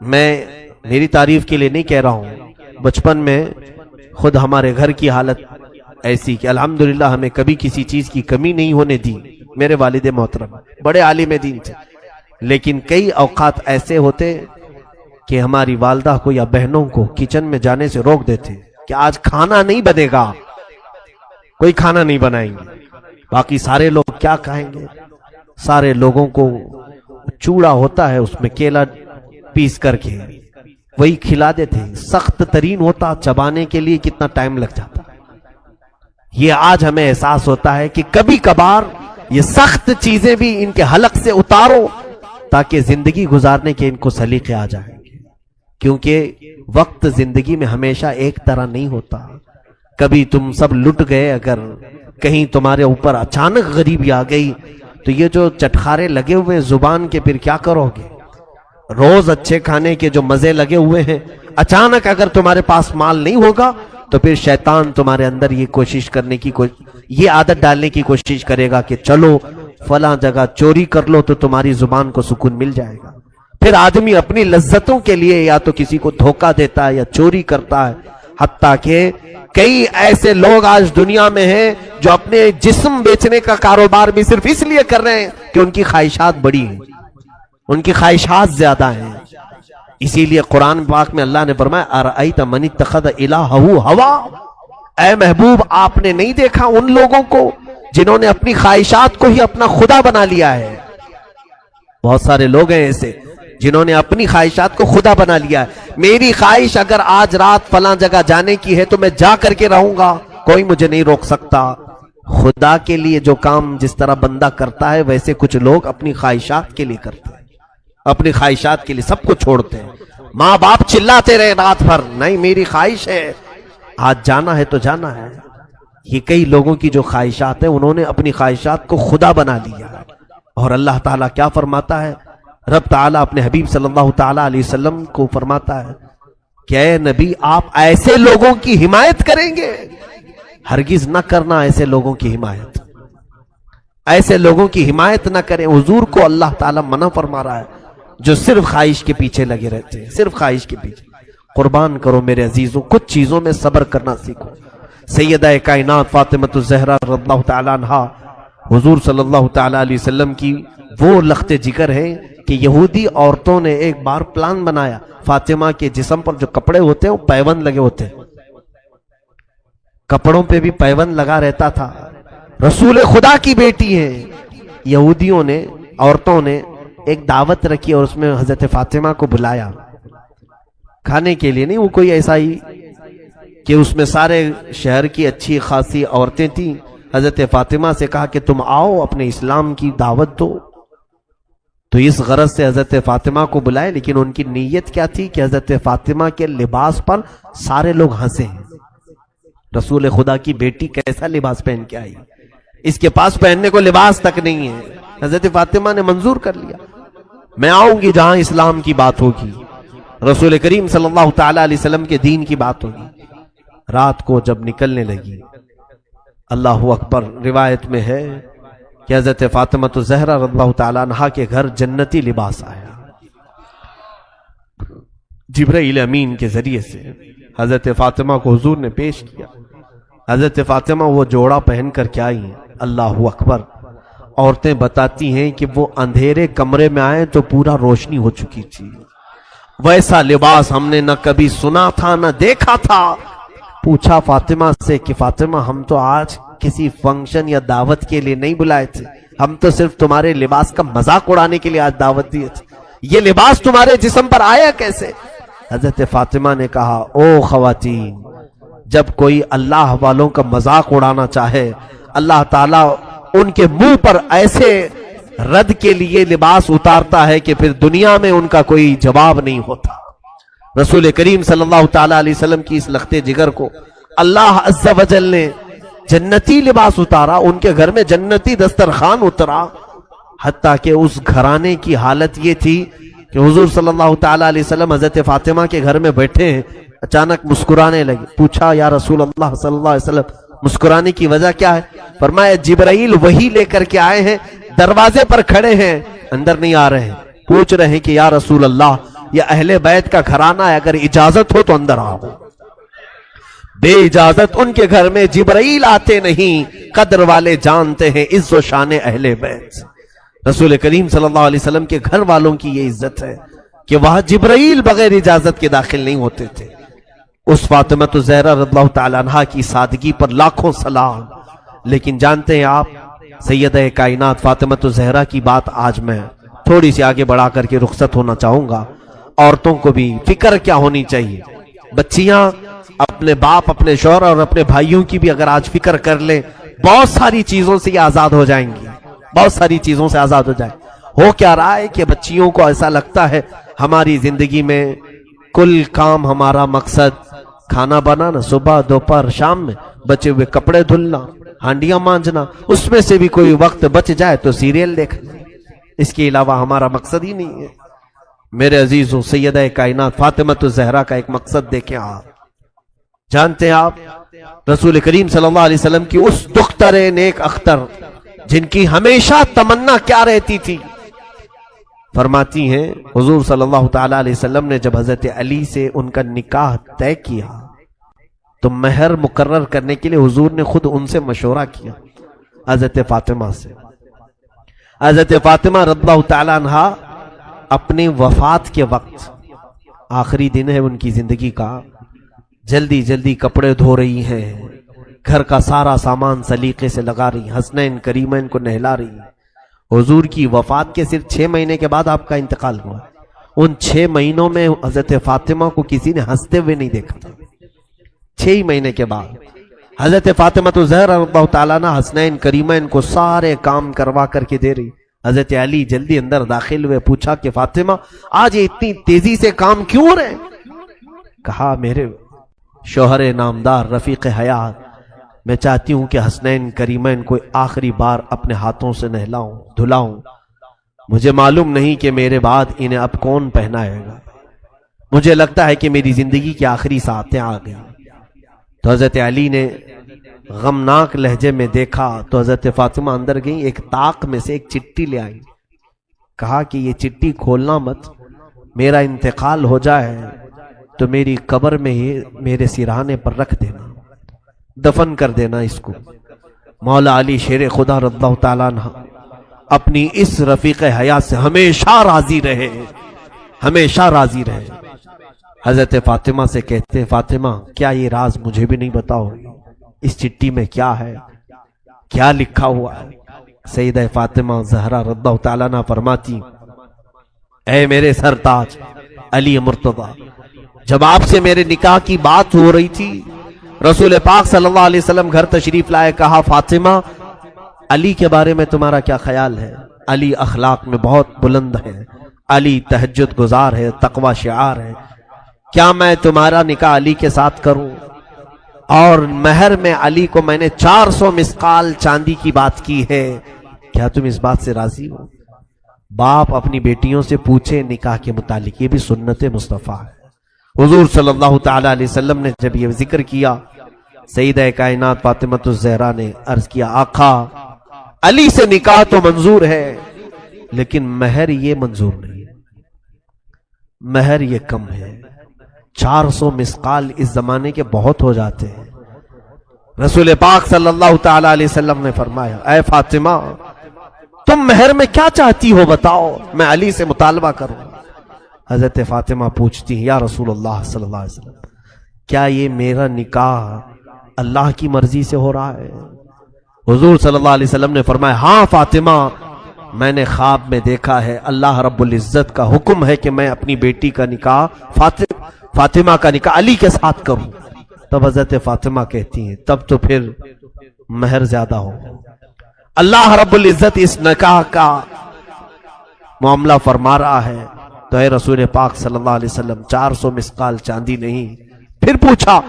میں میری تعریف کے لیے نہیں کہہ رہا ہوں، بچپن میں خود ہمارے گھر کی حالت ایسی کہ الحمدللہ ہمیں کبھی کسی چیز کی کمی نہیں ہونے دی. میرے والد محترم بڑے عالم دین تھے، لیکن کئی اوقات ایسے ہوتے کہ ہماری والدہ کو یا بہنوں کو کچن میں جانے سے روک دیتے کہ آج کھانا نہیں بنے گا، کوئی کھانا نہیں بنائیں گے. باقی سارے لوگ کیا کھائیں گے؟ سارے لوگوں کو چوڑا ہوتا ہے اس میں کیلا پیس کر کے وہی کھلا دیتے. سخت ترین ہوتا، چبانے کے لیے کتنا ٹائم لگ جاتا. یہ آج ہمیں احساس ہوتا ہے کہ کبھی کبھار یہ سخت چیزیں بھی ان کے حلق سے اتارو تاکہ زندگی گزارنے کے ان کو سلیقے آ جائیں. کیونکہ وقت زندگی میں ہمیشہ ایک طرح نہیں ہوتا. کبھی تم سب لٹ گئے، اگر کہیں تمہارے اوپر اچانک غریبی آ گئی تو یہ جو چٹخارے لگے ہوئے زبان کے پھر کیا کرو گے؟ روز اچھے کھانے کے جو مزے لگے ہوئے ہیں، اچانک اگر تمہارے پاس مال نہیں ہوگا تو پھر شیطان تمہارے اندر یہ کوشش کرنے کی یہ عادت ڈالنے کی کوشش کرے گا کہ چلو فلاں جگہ چوری کر لو تو تمہاری زبان کو سکون مل جائے گا. پھر آدمی اپنی لذتوں کے لیے یا تو کسی کو دھوکہ دیتا ہے یا چوری کرتا ہے. حتیٰ کہ کئی ایسے لوگ آج دنیا میں ہیں جو اپنے جسم بیچنے کا کاروبار بھی صرف اس لیے کر رہے ہیں کہ ان کی خواہشات بڑی ہیں، ان کی خواہشات زیادہ ہیں. اسی لیے قرآن پاک میں اللہ نے فرمایا ارأیت من اتخذ الہہ ہوا، اے محبوب آپ نے نہیں دیکھا ان لوگوں کو جنہوں نے اپنی خواہشات کو ہی اپنا خدا بنا لیا ہے. بہت سارے لوگ ہیں ایسے جنہوں نے اپنی خواہشات کو خدا بنا لیا ہے. میری خواہش اگر آج رات فلاں جگہ جانے کی ہے تو میں جا کر کے رہوں گا، کوئی مجھے نہیں روک سکتا. خدا کے لیے جو کام جس طرح بندہ کرتا ہے ویسے کچھ لوگ اپنی خواہشات کے لیے کرتے ہیں، اپنی خواہشات کے لیے سب کو چھوڑتے ہیں. ماں باپ چلاتے رہے رات بھر، نہیں میری خواہش ہے آج جانا ہے تو جانا ہے. یہ کئی لوگوں کی جو خواہشات ہیں انہوں نے اپنی خواہشات کو خدا بنا لیا. اور اللہ تعالیٰ کیا فرماتا ہے؟ رب تعالیٰ اپنے حبیب صلی اللہ تعالیٰ علیہ وسلم کو فرماتا ہے کہ اے نبی آپ ایسے لوگوں کی حمایت کریں گے؟ ہرگز نہ کرنا ایسے لوگوں کی حمایت، ایسے لوگوں کی حمایت نہ کریں. حضور کو اللہ تعالیٰ منع فرما رہا ہے جو صرف خواہش کے پیچھے لگے رہتے ہیں، صرف خواہش کے پیچھے. قربان کرو میرے عزیزوں، کچھ چیزوں میں صبر کرنا سیکھو. سیدہ کائنات فاطمۃ الزہرا رضی اللہ تعالیٰ عنہا حضور صلی اللہ تعالیٰ علیہ وسلم کی وہ لخت جگر ہے کہ یہودی عورتوں نے ایک بار پلان بنایا، فاطمہ کے جسم پر جو کپڑے ہوتے ہیں وہ پیوند لگے ہوتے ہیں، کپڑوں پہ بھی پیوند لگا رہتا تھا. رسول خدا کی بیٹی ہے. یہودیوں نے، عورتوں نے ایک دعوت رکھی اور اس میں حضرت فاطمہ کو بلایا کھانے کے لیے. نہیں وہ کوئی ایسا ہی کہ اس میں سارے شہر کی اچھی خاصی عورتیں تھیں. حضرت فاطمہ سے کہا کہ تم آؤ اپنے اسلام کی دعوت دو. تو اس غرض سے حضرت فاطمہ کو بلائے، لیکن ان کی نیت کیا تھی کہ حضرت فاطمہ کے لباس پر سارے لوگ ہنسے ہیں. رسول خدا کی بیٹی کیسا لباس پہن کے آئی، اس کے پاس پہننے کو لباس تک نہیں ہے. حضرت فاطمہ نے منظور کر لیا، میں آؤں گی جہاں اسلام کی بات ہوگی، رسول کریم صلی اللہ تعالی علیہ وسلم کے دین کی بات ہوگی. رات کو جب نکلنے لگی، اللہ اکبر، روایت میں ہے کہ حضرت فاطمۃ الزہرا رضی اللہ تعالیٰ عنہا کے گھر جنتی لباس آیا. جبرائیل امین کے ذریعے سے حضرت فاطمہ کو حضور نے پیش کیا. حضرت فاطمہ وہ جوڑا پہن کر کے آئی. اللہ اکبر. عورتیں بتاتی ہیں کہ وہ اندھیرے کمرے میں آئے تو پورا روشنی ہو چکی تھی. ویسا لباس ہم نے نہ کبھی سنا تھا نہ دیکھا تھا. پوچھا فاطمہ سے کہ فاطمہ ہم تو آج کسی فنکشن یا دعوت کے لیے نہیں بلائے تھے، ہم تو صرف تمہارے لباس کا مذاق اڑانے کے لیے آج دعوت دیے تھے، یہ لباس تمہارے جسم پر آیا کیسے؟ حضرت فاطمہ نے کہا او خواتین، جب کوئی اللہ والوں کا مذاق اڑانا چاہے اللہ تعالیٰ ان کے منہ پر ایسے رد کے لیے لباس اتارتا ہے کہ پھر دنیا میں ان کا کوئی جواب نہیں ہوتا. رسول کریم صلی اللہ تعالیٰ علیہ وسلم کی اس لخت جگر کو اللہ عز و جل نے جنتی لباس اتارا، ان کے گھر میں جنتی دسترخوان اترا. حتیٰ کہ اس گھرانے کی حالت یہ تھی کہ حضور صلی اللہ تعالیٰ علیہ وسلم حضرت فاطمہ کے گھر میں بیٹھے ہیں، اچانک مسکرانے لگے. پوچھا یا رسول اللہ صلی اللہ علیہ وسلم مسکرانے کی وجہ کیا ہے؟ فرمایا جبرائیل وحی لے کر کے آئے ہیں، دروازے پر کھڑے ہیں، اندر نہیں آ رہے ہیں. پوچھ رہے ہیں کہ یا رسول اللہ یہ اہل بیت کا گھرانہ ہے، اگر اجازت ہو تو اندر آؤ۔ بے اجازت ان کے گھر میں جبرائیل آتے نہیں، قدر والے جانتے ہیں عز و شان اہل بیت۔ رسول کریم صلی اللہ علیہ وسلم کے گھر والوں کی یہ عزت ہے کہ وہاں جبرائیل بغیر اجازت کے داخل نہیں ہوتے تھے۔ اس فاطمہ الزہرا رضی اللہ تعالی عنہا کی سادگی پر لاکھوں سلام۔ لیکن جانتے ہیں آپ سیدہ کائنات فاطمہ الزہرا کی بات آج میں تھوڑی سی آگے بڑھا کر کے رخصت ہونا چاہوں گا۔ عورتوں کو بھی فکر کیا ہونی چاہیے، بچیاں اپنے باپ، اپنے شوہر اور اپنے بھائیوں کی بھی اگر آج فکر کر لیں، بہت ساری چیزوں سے یہ آزاد ہو جائیں گی، بہت ساری چیزوں سے آزاد ہو جائیں۔ ہو کیا رہا ہے کہ بچیوں کو ایسا لگتا ہے ہماری زندگی میں کل کام ہمارا مقصد کھانا بنانا، صبح دوپہر شام میں بچے ہوئے کپڑے دھلنا، ہانڈیاں مانجنا، اس میں سے بھی کوئی وقت بچ جائے تو سیریل دیکھنا، اس کے علاوہ ہمارا مقصد ہی نہیں ہے۔ میرے عزیزوں، سیدہ کائنات فاطمہ الزہرا کا ایک مقصد دیکھیں آپ۔ جانتے ہیں آپ رسول کریم صلی اللہ علیہ وسلم کی اس دختر نیک اختر جن کی ہمیشہ تمنا کیا رہتی تھی، فرماتی ہیں حضور صلی اللہ تعالی علیہ وسلم نے جب حضرت علی سے ان کا نکاح طے کیا تو مہر مقرر کرنے کے لیے حضور نے خود ان سے مشورہ کیا، حضرت فاطمہ سے۔ حضرت فاطمہ رضی اللہ تعالی عنہا اپنی وفات کے وقت، آخری دن ہے ان کی زندگی کا، جلدی جلدی کپڑے دھو رہی ہیں، گھر کا سارا سامان سلیقے سے لگا رہی، حسنین کریمین کو نہلا رہی۔ حضور کی وفات کے صرف 6 مہینے کے بعد آپ کا انتقال ہوا۔ ان 6 مہینوں میں حضرت فاطمہ کو کسی نے ہنستے ہوئے نہیں دیکھا تھا۔ 6 مہینے کے بعد حضرت فاطمہ الزہرا رضی اللہ تعالیٰ عنہ حسنین کریمین کو سارے کام کروا کر کے دے رہی۔ حضرت علی جلدی اندر داخل ہوئے، پوچھا کہ فاطمہ آج یہ اتنی تیزی سے کام کیوں ہو رہے؟ کہا میرے شوہر نامدار رفیق حیات، میں چاہتی ہوں کہ حسنین کریمین کو آخری بار اپنے ہاتھوں سے نہلاؤں دھلاؤں، مجھے معلوم نہیں کہ میرے بعد انہیں اب کون پہنائے گا، مجھے لگتا ہے کہ میری زندگی کی آخری ساعتیں آ گئی۔ تو حضرت علی نے غمناک لہجے میں دیکھا تو حضرت فاطمہ اندر گئی، ایک طاق میں سے ایک چٹھی لے آئی، کہا کہ یہ چٹھی کھولنا مت، میرا انتقال ہو جائے تو میری قبر میں یہ میرے سرہانے پر رکھ دینا، دفن کر دینا اس کو۔ مولا علی شیر خدا رضی اللہ تعالیٰ عنہ اپنی اس رفیق حیات سے ہمیشہ راضی رہے، ہمیشہ راضی رہے۔ حضرت فاطمہ سے کہتے ہیں فاطمہ کیا یہ راز مجھے بھی نہیں بتاؤ، اس چٹھی میں کیا ہے، کیا لکھا ہوا ہے؟ سیدہ فاطمہ زہرا رضی اللہ تعالیٰ عنہ فرماتی، اے میرے سرتاج علی مرتضیٰ، جب آپ سے میرے نکاح کی بات ہو رہی تھی رسول پاک صلی اللہ علیہ وسلم گھر تشریف لائے، کہا فاطمہ علی کے بارے میں تمہارا کیا خیال ہے؟ علی اخلاق میں بہت بلند ہے، علی تہجد گزار ہے، تقوی شعار ہے، کیا میں تمہارا نکاح علی کے ساتھ کروں؟ اور مہر میں علی کو میں نے 400 مسقال چاندی کی بات کی ہے، کیا تم اس بات سے راضی ہو؟ باپ اپنی بیٹیوں سے پوچھے نکاح کے متعلق، یہ بھی سنت مصطفیٰ ہے۔ حضور صلی اللہ تعالی علیہ وسلم نے جب یہ ذکر کیا، سیدہ کائنات فاطمہ الزہرا نے عرض کیا آقا علی سے نکاح تو منظور ہے لیکن مہر یہ منظور نہیں ہے، مہر یہ کم ہے، 400 مسقال اس زمانے کے بہت ہو جاتے ہیں۔ رسول پاک صلی اللہ تعالی علیہ وسلم نے فرمایا اے فاطمہ تم مہر میں کیا چاہتی ہو بتاؤ، میں علی سے مطالبہ کروں۔ حضرت فاطمہ پوچھتی ہیں یا رسول اللہ صلی اللہ علیہ وسلم کیا یہ میرا نکاح اللہ کی مرضی سے ہو رہا ہے؟ حضور صلی اللہ علیہ وسلم نے فرمایا ہاں فاطمہ، میں نے خواب میں دیکھا ہے اللہ رب العزت کا حکم ہے کہ میں اپنی بیٹی کا نکاح فاطمہ کا نکاح علی کے ساتھ کروں۔ تب حضرت فاطمہ کہتی ہیں تب تو پھر مہر زیادہ ہو، اللہ رب العزت اس نکاح کا معاملہ فرما رہا ہے تو اے رسول پاک صلی اللہ علیہ وسلم 400 مسقال چاندی نہیں۔ پھر پوچھا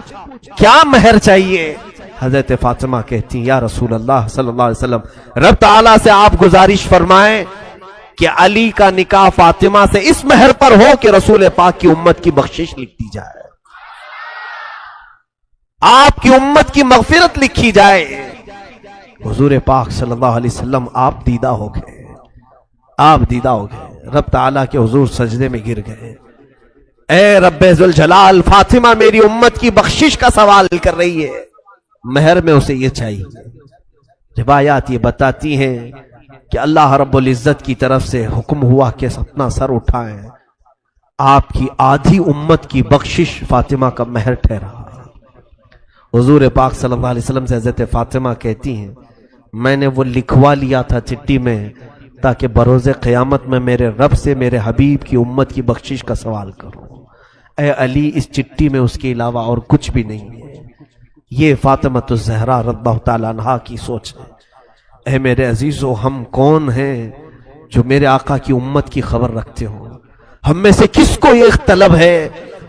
کیا مہر چاہیے؟ حضرت فاطمہ کہتی ہیں یا رسول اللہ صلی اللہ علیہ وسلم رب تعالیٰ سے آپ گزارش فرمائیں کہ علی کا نکاح فاطمہ سے اس مہر پر ہو کہ رسول پاک کی امت کی بخشش لکھ دی جائے، آپ کی امت کی مغفرت لکھی جائے۔ حضور پاک صلی اللہ علیہ وسلم آپ دیدہ ہو گئے، آپ دیدہ ہو گئے، رب تعالیٰ کے حضور سجدے میں گر گئے، اے رب ذوالجلال، فاطمہ میری امت کی بخشش کا سوال کر رہی ہے، مہر میں اسے یہ چاہیے۔ روایات یہ بتاتی ہیں کہ اللہ رب العزت کی طرف سے حکم ہوا کہ اپنا سر اٹھائیں، آپ کی آدھی امت کی بخشش فاطمہ کا مہر ٹھہرا۔ حضور پاک صلی اللہ علیہ وسلم سے حضرت فاطمہ کہتی ہیں میں نے وہ لکھوا لیا تھا چٹھی میں تاکہ بروز قیامت میں میرے رب سے میرے حبیب کی امت کی بخشش کا سوال کروں۔ اے علی، اس چٹھی میں اس کے علاوہ اور کچھ بھی نہیں ہے۔ یہ فاطمہ الزہرا رضی اللہ تعالیٰ عنہا کی سوچ ہے۔ اے میرے عزیزو، ہم کون ہیں جو میرے آقا کی امت کی خبر رکھتے ہو؟ ہم میں سے کس کو یہ طلب ہے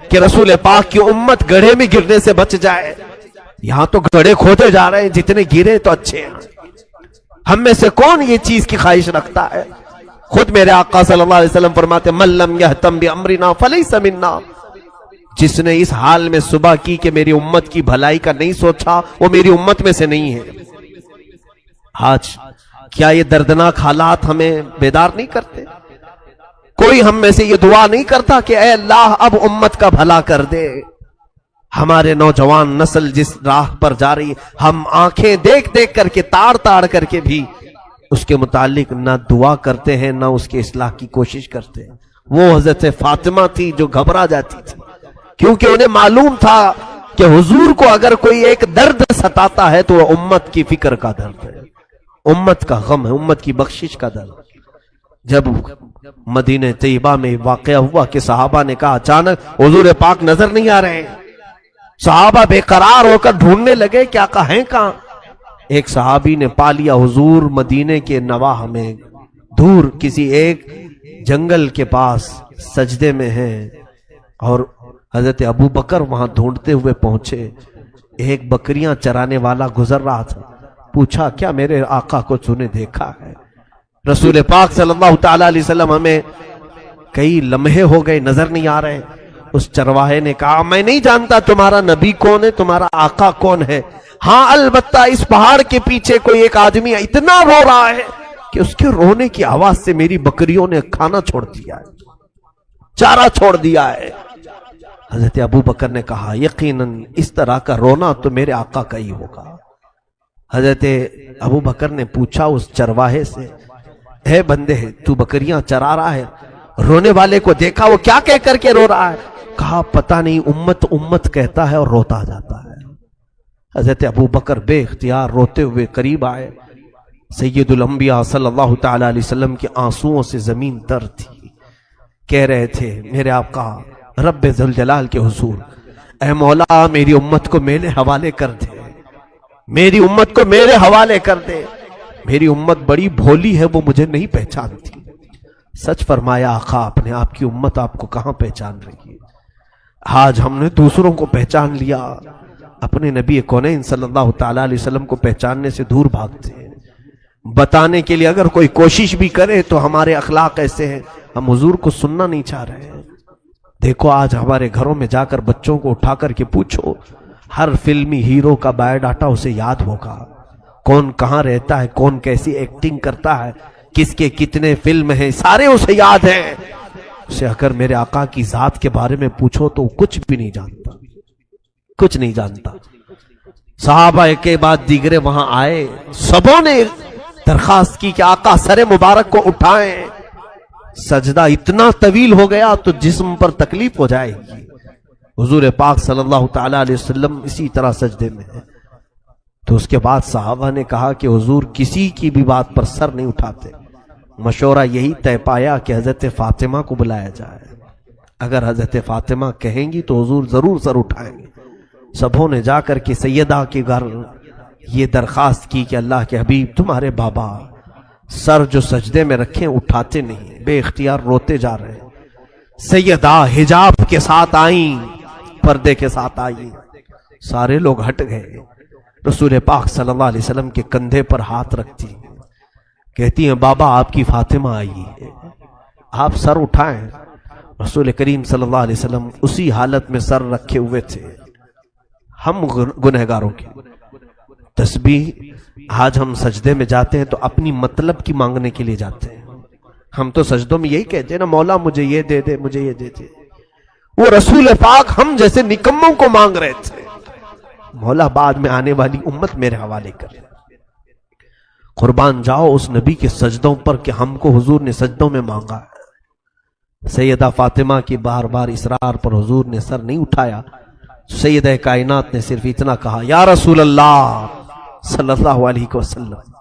کہ رسول پاک کی امت گڑھے میں گرنے سے بچ جائے؟ یہاں تو گڑھے کھودے جا رہے ہیں، جتنے گرے تو اچھے ہیں۔ ہم میں سے کون یہ چیز کی خواہش رکھتا ہے؟ خود میرے آقا صلی اللہ علیہ وسلم فرماتے من لم یہتم بامرنا فلیس منا، جس نے اس حال میں صبح کی کہ میری امت کی بھلائی کا نہیں سوچا، وہ میری امت میں سے نہیں ہے۔ آج کیا یہ دردناک حالات ہمیں بیدار نہیں کرتے؟ کوئی ہم میں سے یہ دعا نہیں کرتا کہ اے اللہ اب امت کا بھلا کر دے؟ ہمارے نوجوان نسل جس راہ پر جا رہی ہے، ہم آنکھیں دیکھ دیکھ کر کے تاڑ تاڑ کر کے بھی اس کے متعلق نہ دعا کرتے ہیں نہ اس کے اصلاح کی کوشش کرتے ہیں۔ وہ حضرت فاطمہ تھی جو گھبرا جاتی تھی، کیونکہ انہیں معلوم تھا کہ حضور کو اگر کوئی ایک درد ستاتا ہے تو وہ امت کی فکر کا درد ہے، امت کا غم ہے، امت کی بخشش کا درد۔ جب مدینہ طیبہ میں واقعہ ہوا کہ صحابہ نے کہا اچانک حضور پاک نظر نہیں آ رہے ہیں، صحابہ بے قرار ہو کر ڈھونڈنے لگے کہ آقا ہیں کہاں؟ ایک صحابی نے پا لیا حضور مدینے کے نواح میں دور کسی ایک جنگل کے پاس سجدے میں ہیں، اور حضرت ابو بکر وہاں ڈھونڈتے ہوئے پہنچے۔ ایک بکریاں چرانے والا گزر رہا تھا، پوچھا کیا میرے آقا کو تُونے دیکھا ہے؟ رسول پاک صلی اللہ تعالی علیہ وسلم ہمیں کئی لمحے ہو گئے نظر نہیں آ رہے۔ اس چرواہے نے کہا میں نہیں جانتا تمہارا نبی کون ہے، تمہارا آقا کون ہے، ہاں البتہ اس پہاڑ کے پیچھے کوئی ایک آدمی اتنا رو رہا ہے کہ اس کے رونے کی آواز سے میری بکریوں نے کھانا چھوڑ دیا ہے، چارہ چھوڑ دیا ہے۔ حضرت ابو بکر نے کہا یقیناً اس طرح کا رونا تو میرے آقا کا ہی ہوگا۔ حضرت ابو بکر نے پوچھا اس چرواہے سے اے بندے تو بکریاں چرا رہا ہے، رونے والے کو دیکھا وہ کیا کہہ کر کے رو رہا ہے؟ کہا پتہ نہیں، امت امت کہتا ہے اور روتا جاتا ہے۔ حضرت ابو بکر بے اختیار روتے ہوئے قریب آئے۔ سید الانبیاء صلی اللہ تعالی علیہ وسلم کے آنسوؤں سے زمین تر تھی۔ کہہ رہے تھے میرے آقا رب ذوالجلال کے حضور، اے مولا میری امت کو میرے حوالے کر دے، میری امت کو میرے حوالے کر دے، میری امت بڑی بھولی ہے، وہ مجھے نہیں پہچانتی۔ سچ فرمایا آقا، آپ نے، آپ کی امت آپ کو کہاں پہچان رہی ہے؟ آج ہم نے دوسروں کو پہچان لیا، اپنے نبی کونین صلی اللہ تعالی علیہ وسلم کو پہچاننے سے دور بھاگتے ہیں۔ بتانے کے لیے اگر کوئی کوشش بھی کرے تو ہمارے اخلاق ایسے ہیں، ہم حضور کو سننا نہیں چاہ رہے ہیں۔ دیکھو آج ہمارے گھروں میں جا کر بچوں کو اٹھا کر کے پوچھو، ہر فلمی ہیرو کا بایو ڈاٹا اسے یاد ہوگا، کون کہاں رہتا ہے، کون کیسی ایکٹنگ کرتا ہے، کس کے کتنے فلم ہیں، سارے اسے یاد ہیں۔ اسے اگر میرے آقا کی ذات کے بارے میں پوچھو تو کچھ بھی نہیں جانتا، کچھ نہیں جانتا۔ صحابہ کے بعد دیگرے وہاں آئے، سبوں نے درخواست کی کہ آقا سر مبارک کو اٹھائیں، سجدہ اتنا طویل ہو گیا تو جسم پر تکلیف ہو جائے گی۔ حضور پاک صلی اللہ تعالی علیہ وسلم اسی طرح سجدے میں ہیں۔ تو اس کے بعد صحابہ نے کہا کہ حضور کسی کی بھی بات پر سر نہیں اٹھاتے۔ مشورہ یہی طے پایا کہ حضرت فاطمہ کو بلایا جائے، اگر حضرت فاطمہ کہیں گی تو حضور ضرور سر اٹھائیں گے۔ سبوں نے جا کر کے سیدہ کے گھر یہ درخواست کی کہ اللہ کے حبیب تمہارے بابا سر جو سجدے میں رکھیں اٹھاتے نہیں، بے اختیار روتے جا رہے ہیں۔ سیدہ حجاب کے ساتھ آئیں، پردے کے ساتھ آئیں، سارے لوگ ہٹ گئے۔ رسول پاک صلی اللہ علیہ وسلم کے کندھے پر ہاتھ رکھتی ہیں، کہتی ہیں بابا آپ کی فاطمہ آئی ہے، آپ سر اٹھائیں۔ رسول کریم صلی اللہ علیہ وسلم اسی حالت میں سر رکھے ہوئے تھے۔ ہم گنہگاروں کی تسبیح، آج ہم سجدے میں جاتے ہیں تو اپنی مطلب کی مانگنے کے لیے جاتے ہیں۔ ہم تو سجدوں میں یہی کہتے ہیں نا مولا مجھے یہ دے دے، مجھے یہ دے دے۔ وہ رسول پاک ہم جیسے نکموں کو مانگ رہے تھے. مولا بعد میں آنے والی امت میرے حوالے کر. قربان جاؤ اس نبی کے سجدوں پر کہ ہم کو حضور نے سجدوں میں مانگا ہے. سیدہ فاطمہ کی بار بار اصرار پر حضور نے سر نہیں اٹھایا. سیدہ کائنات نے صرف اتنا کہا یا رسول اللہ صلی اللہ علیہ وسلم،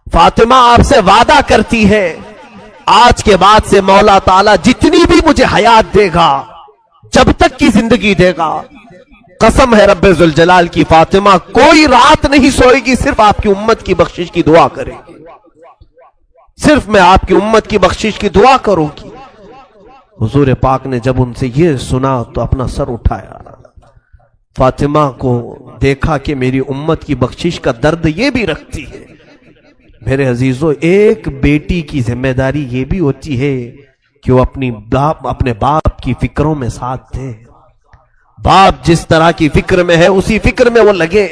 فاطمہ آپ سے وعدہ کرتی ہے آج کے بعد سے مولا تعالیٰ جتنی بھی مجھے حیات دے گا، جب تک کی زندگی دے گا، قسم ہے رب ذوالجلال کی، فاطمہ کوئی رات نہیں سوئے گی، صرف آپ کی امت کی بخشش کی دعا کرے گی. صرف میں آپ کی امت کی بخشش کی دعا کروں گی. حضور پاک نے جب ان سے یہ سنا تو اپنا سر اٹھایا. فاطمہ کو دیکھا کہ میری امت کی بخشش کا درد یہ بھی رکھتی ہے. میرے عزیزو، ایک بیٹی کی ذمہ داری یہ بھی ہوتی ہے کہ وہ اپنے باپ کی فکروں میں ساتھ دے. باپ جس طرح کی فکر میں ہے اسی فکر میں وہ لگے.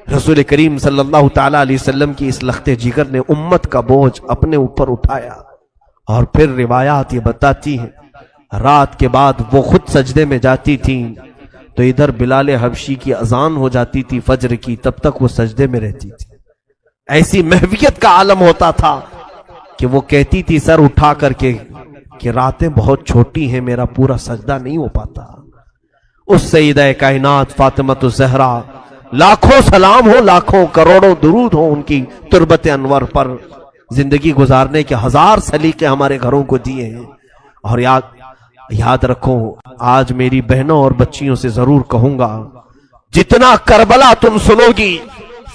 رسول کریم صلی اللہ تعالی علیہ وسلم کی اس لخت جگر نے امت کا بوجھ اپنے اوپر اٹھایا. اور پھر روایات یہ بتاتی ہیں رات کے بعد وہ خود سجدے میں جاتی تھیں تو ادھر بلال حبشی کی اذان ہو جاتی تھی فجر کی، تب تک وہ سجدے میں رہتی تھی. ایسی محویت کا عالم ہوتا تھا کہ وہ کہتی تھی سر اٹھا کر کے کہ راتیں بہت چھوٹی ہیں، میرا پورا سجدہ نہیں ہو پاتا. اس سیدہ کائنات فاطمۃ الزہرا، لاکھوں سلام ہو، لاکھوں کروڑوں درود ہو ان کی تربت انور پر. زندگی گزارنے کے ہزار سلیقے ہمارے گھروں کو دیے ہیں. اور یاد رکھو، آج میری بہنوں اور بچیوں سے ضرور کہوں گا، جتنا کربلا تم سنو گی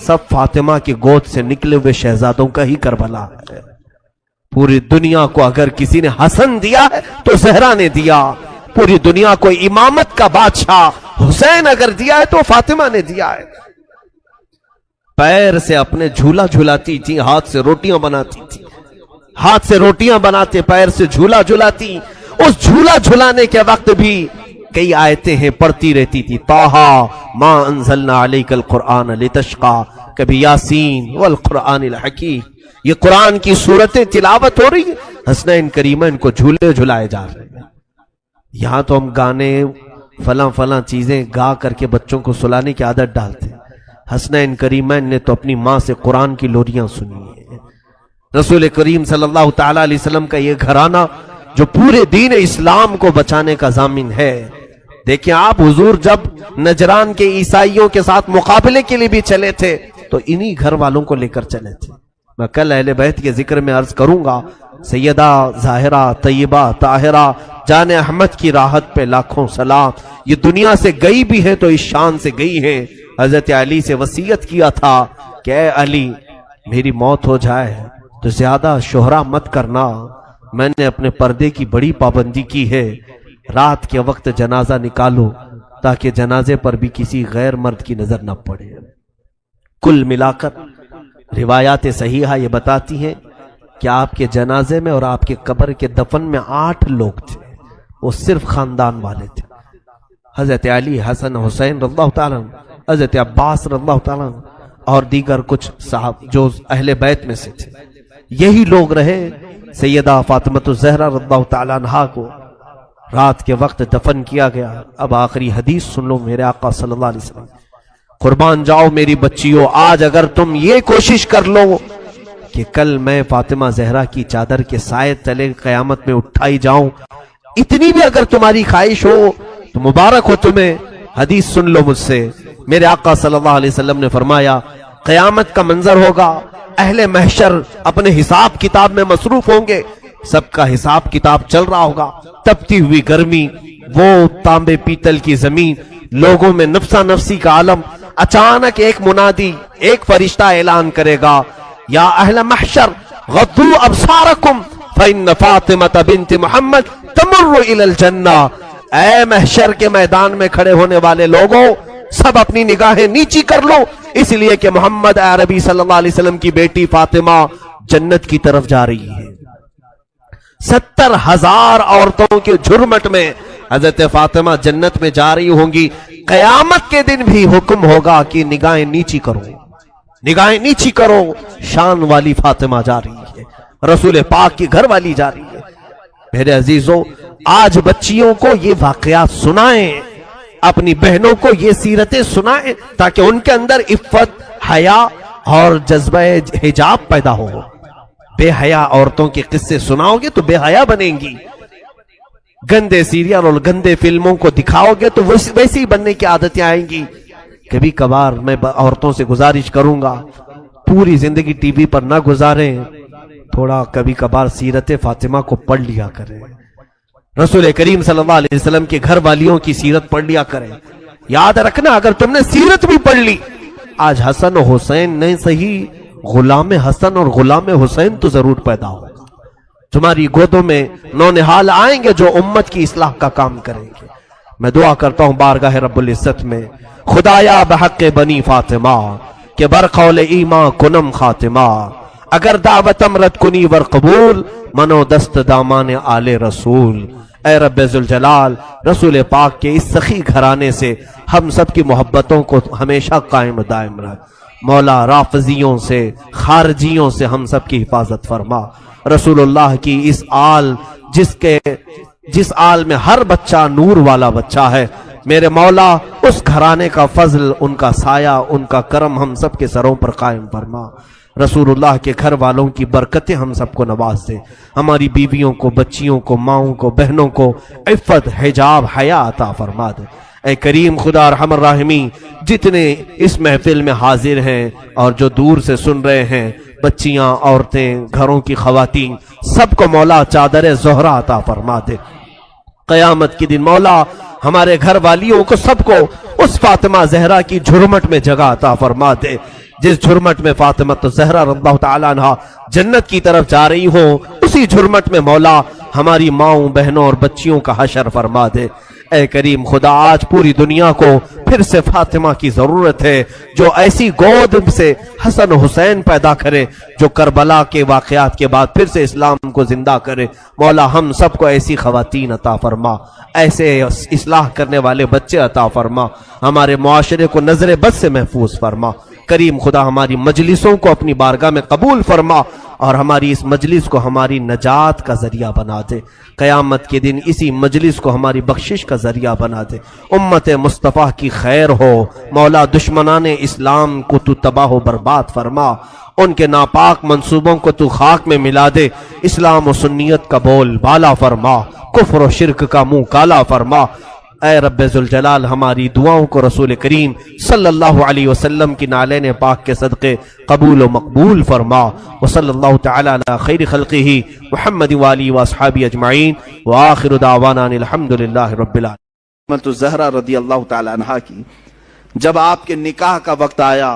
سب فاطمہ کی گود سے نکلے ہوئے شہزادوں کا ہی کربلا ہے. پوری دنیا کو اگر کسی نے حسن دیا ہے تو زہرا نے دیا. پوری دنیا کو امامت کا بادشاہ حسین اگر دیا ہے تو فاطمہ نے دیا ہے. پیر سے اپنے جھولا جھلاتی تھی، ہاتھ سے روٹیاں بناتی تھی، ہاتھ سے روٹیاں بناتے پیر سے جھولا جھلاتی. اس جھولا جھلانے کے وقت بھی کئی آیتیں ہیں پڑھتی رہتی تھی. طٰہٰ ما انزلنا علیک القرآن لتشقیٰ، کبھی یاسین والقرآن الحکیم. یہ قرآن کی صورتیں تلاوت ہو رہی ہیں، حسنین کریمین کو جھولے جھلائے جا رہے ہیں. یہاں تو ہم گانے فلاں چیزیں گا کر کے بچوں کو سلانے کی عادت ڈالتے ہیں. حسنین کریمین نے تو اپنی ماں سے قرآن کی لوریاں سنی ہیں. رسول کریم صلی اللہ تعالی علیہ وسلم کا یہ گھرانہ جو پورے دین اسلام کو بچانے کا ضامن ہے. دیکھیں آپ، حضور جب نجران کے عیسائیوں کے ساتھ مقابلے کے لیے بھی چلے تھے تو انہی گھر والوں کو لے کر چلے تھے. میں کل اہل بیت کے ذکر میں عرض کروں گا، سیدہ ظاہرہ طیبہ طاہرہ جان احمد کی راحت پہ لاکھوں سلام. یہ دنیا سے گئی بھی ہے تو اس شان سے گئی ہے. حضرت علی سے وصیت کیا تھا کہ اے علی، میری موت ہو جائے تو زیادہ شہرا مت کرنا. میں نے اپنے پردے کی بڑی پابندی کی ہے، رات کے وقت جنازہ نکالو تاکہ جنازے پر بھی کسی غیر مرد کی نظر نہ پڑے. کل ملا کر روایات صحیحہ یہ بتاتی ہیں کہ آپ کے جنازے میں اور آپ کے قبر کے دفن میں 8 لوگ تھے، وہ صرف خاندان والے تھے. حضرت علی، حسن، حسین رضی اللہ تعالیٰ عنہ، حضرت عباس رضی اللہ تعالیٰ عنہ اور دیگر کچھ صاحب جو اہل بیت میں سے تھے. یہی لوگ رہے. سیدہ فاطمۃ الزہرا رضی اللہ تعالیٰ عنہا کو رات کے وقت دفن کیا گیا. اب آخری حدیث سن لو میرے آقا صلی اللہ علیہ وسلم. قربان جاؤ میری بچیوں، آج اگر تم یہ کوشش کر لو کہ کل میں فاطمہ زہرا کی چادر کے سائے تلے قیامت میں اٹھائی جاؤں، اتنی بھی اگر تمہاری خواہش ہو تو مبارک ہو تمہیں. حدیث سن لو مجھ سے. میرے آقا صلی اللہ علیہ وسلم نے فرمایا قیامت کا منظر ہوگا، اہل محشر اپنے حساب کتاب میں مصروف ہوں گے، سب کا حساب کتاب چل رہا ہوگا. تپتی ہوئی گرمی، وہ تانبے پیتل کی زمین، لوگوں میں نفسا نفسی کا عالم. اچانک ایک منادی، ایک فرشتہ اعلان کرے گا، یا اہل محشر غضوا ابصارکم فإن فاطمة بنت محمد تمر إلى الجنہ. اے محشر کے میدان میں کھڑے ہونے والے لوگوں، سب اپنی نگاہیں نیچی کر لو، اس لیے کہ محمد عربی صلی اللہ علیہ وسلم کی بیٹی فاطمہ جنت کی طرف جا رہی ہے. 70,000 عورتوں کے جھرمٹ میں حضرت فاطمہ جنت میں جا رہی ہوں گی. قیامت کے دن بھی حکم ہوگا کہ نگاہیں نیچی کرو، نگاہیں نیچی کرو. شان والی فاطمہ جا رہی ہے، رسول پاک کی گھر والی جا رہی ہے. میرے عزیزوں، آج بچیوں کو یہ واقعات سنائیں، اپنی بہنوں کو یہ سیرتیں سنائیں، تاکہ ان کے اندر عفت، حیا اور جذبہ حجاب پیدا ہو۔ بے حیا عورتوں کے قصے سناؤ گے تو بے حیا بنیں گی، گندے سیریل اور گندے فلموں کو دکھاؤ گے تو ویسے ہی بننے کی عادتیں آئیں گی۔ کبھی کبھار میں عورتوں سے گزارش کروں گا، پوری زندگی ٹی وی پر نہ گزاریں، تھوڑا کبھی کبھار سیرت فاطمہ کو پڑھ لیا کریں، رسول کریم صلی اللہ علیہ وسلم کے گھر والیوں کی سیرت پڑھ لیا کریں۔ یاد رکھنا، اگر تم نے سیرت بھی پڑھ لی، آج حسن و حسین نہیں صحیح، غلام حسن اور غلام حسین تو ضرور پیدا ہوگا، تمہاری گودوں میں نونہال آئیں گے جو امت کی اصلاح کا کام کریں گے۔ میں دعا کرتا ہوں بارگاہ رب العزت میں، خدایا بحق بنی فاطمہ کہ برقول ایمان کنم خاتمہ، اگر دعوت امرت کنی ور قبول، منو دست دامان آل رسول۔ اے رب ذوالجلال، رسول پاک کے اس سخی گھرانے سے ہم سب کی محبتوں کو ہمیشہ قائم دائم رکھ۔ مولا رافضیوں سے، خارجیوں سے ہم سب کی حفاظت فرما۔ رسول اللہ کی اس آل جس آل میں ہر بچہ نور والا بچہ ہے، میرے مولا اس گھرانے کا فضل، ان کا سایہ، ان کا کرم ہم سب کے سروں پر قائم فرما۔ رسول اللہ کے گھر والوں کی برکتیں ہم سب کو نواز دے، ہماری بیویوں کو، بچیوں کو، ماؤں کو، بہنوں کو عفت، حجاب، حیا عطا فرما دے۔ اے کریم خدا ارحم الراحمین، جتنے اس محفل میں حاضر ہیں اور جو دور سے سن رہے ہیں، بچیاں، عورتیں، گھروں کی خواتین، سب کو مولا چادر زہرہ عطا فرما دے۔ قیامت کے دن مولا ہمارے گھر والیوں کو، سب کو اس فاطمہ زہرا کی جھرمٹ میں جگہ عطا فرما دے، جس جھرمٹ میں فاطمہ زہرا رضی اللہ تعالیٰ عنہ جنت کی طرف جا رہی ہوں، اسی جھرمٹ میں مولا ہماری ماؤں، بہنوں اور بچیوں کا حشر فرما دے۔ اے کریم خدا، آج پوری دنیا کو پھر سے فاطمہ کی ضرورت ہے، جو ایسی گود سے حسن و حسین پیدا کرے، جو کربلا کے واقعات کے بعد پھر سے اسلام کو زندہ کرے۔ مولا ہم سب کو ایسی خواتین عطا فرما، ایسے اصلاح کرنے والے بچے عطا فرما، ہمارے معاشرے کو نظر بد سے محفوظ فرما۔ کریم خدا، ہماری مجلسوں کو اپنی بارگاہ میں قبول فرما، اور ہماری اس مجلس کو ہماری نجات کا ذریعہ بنا دے۔ قیامت کے دن اسی مجلس کو ہماری بخشش کا ذریعہ بنا دے۔ امت مصطفیٰ کی خیر ہو مولا، دشمنان اسلام کو تو تباہ و برباد فرما، ان کے ناپاک منصوبوں کو تو خاک میں ملا دے، اسلام و سنیت کا بول بالا فرما، کفر و شرک کا منہ کالا فرما۔ اے رب ذوالجلال، ہماری دعاؤں کو رسول کریم صلی اللہ علیہ وسلم کی نالین پاک کے صدقے قبول و مقبول فرما۔ وصلی اللہ تعالی علی خیر خلقہ محمد وآلہ واصحابہ اجمعین، وآخر دعوانا الحمدللہ رب العالمین۔
فاطمہ الزہرا رضی اللہ تعالی عنہا کی جب آپ کے نکاح کا وقت آیا،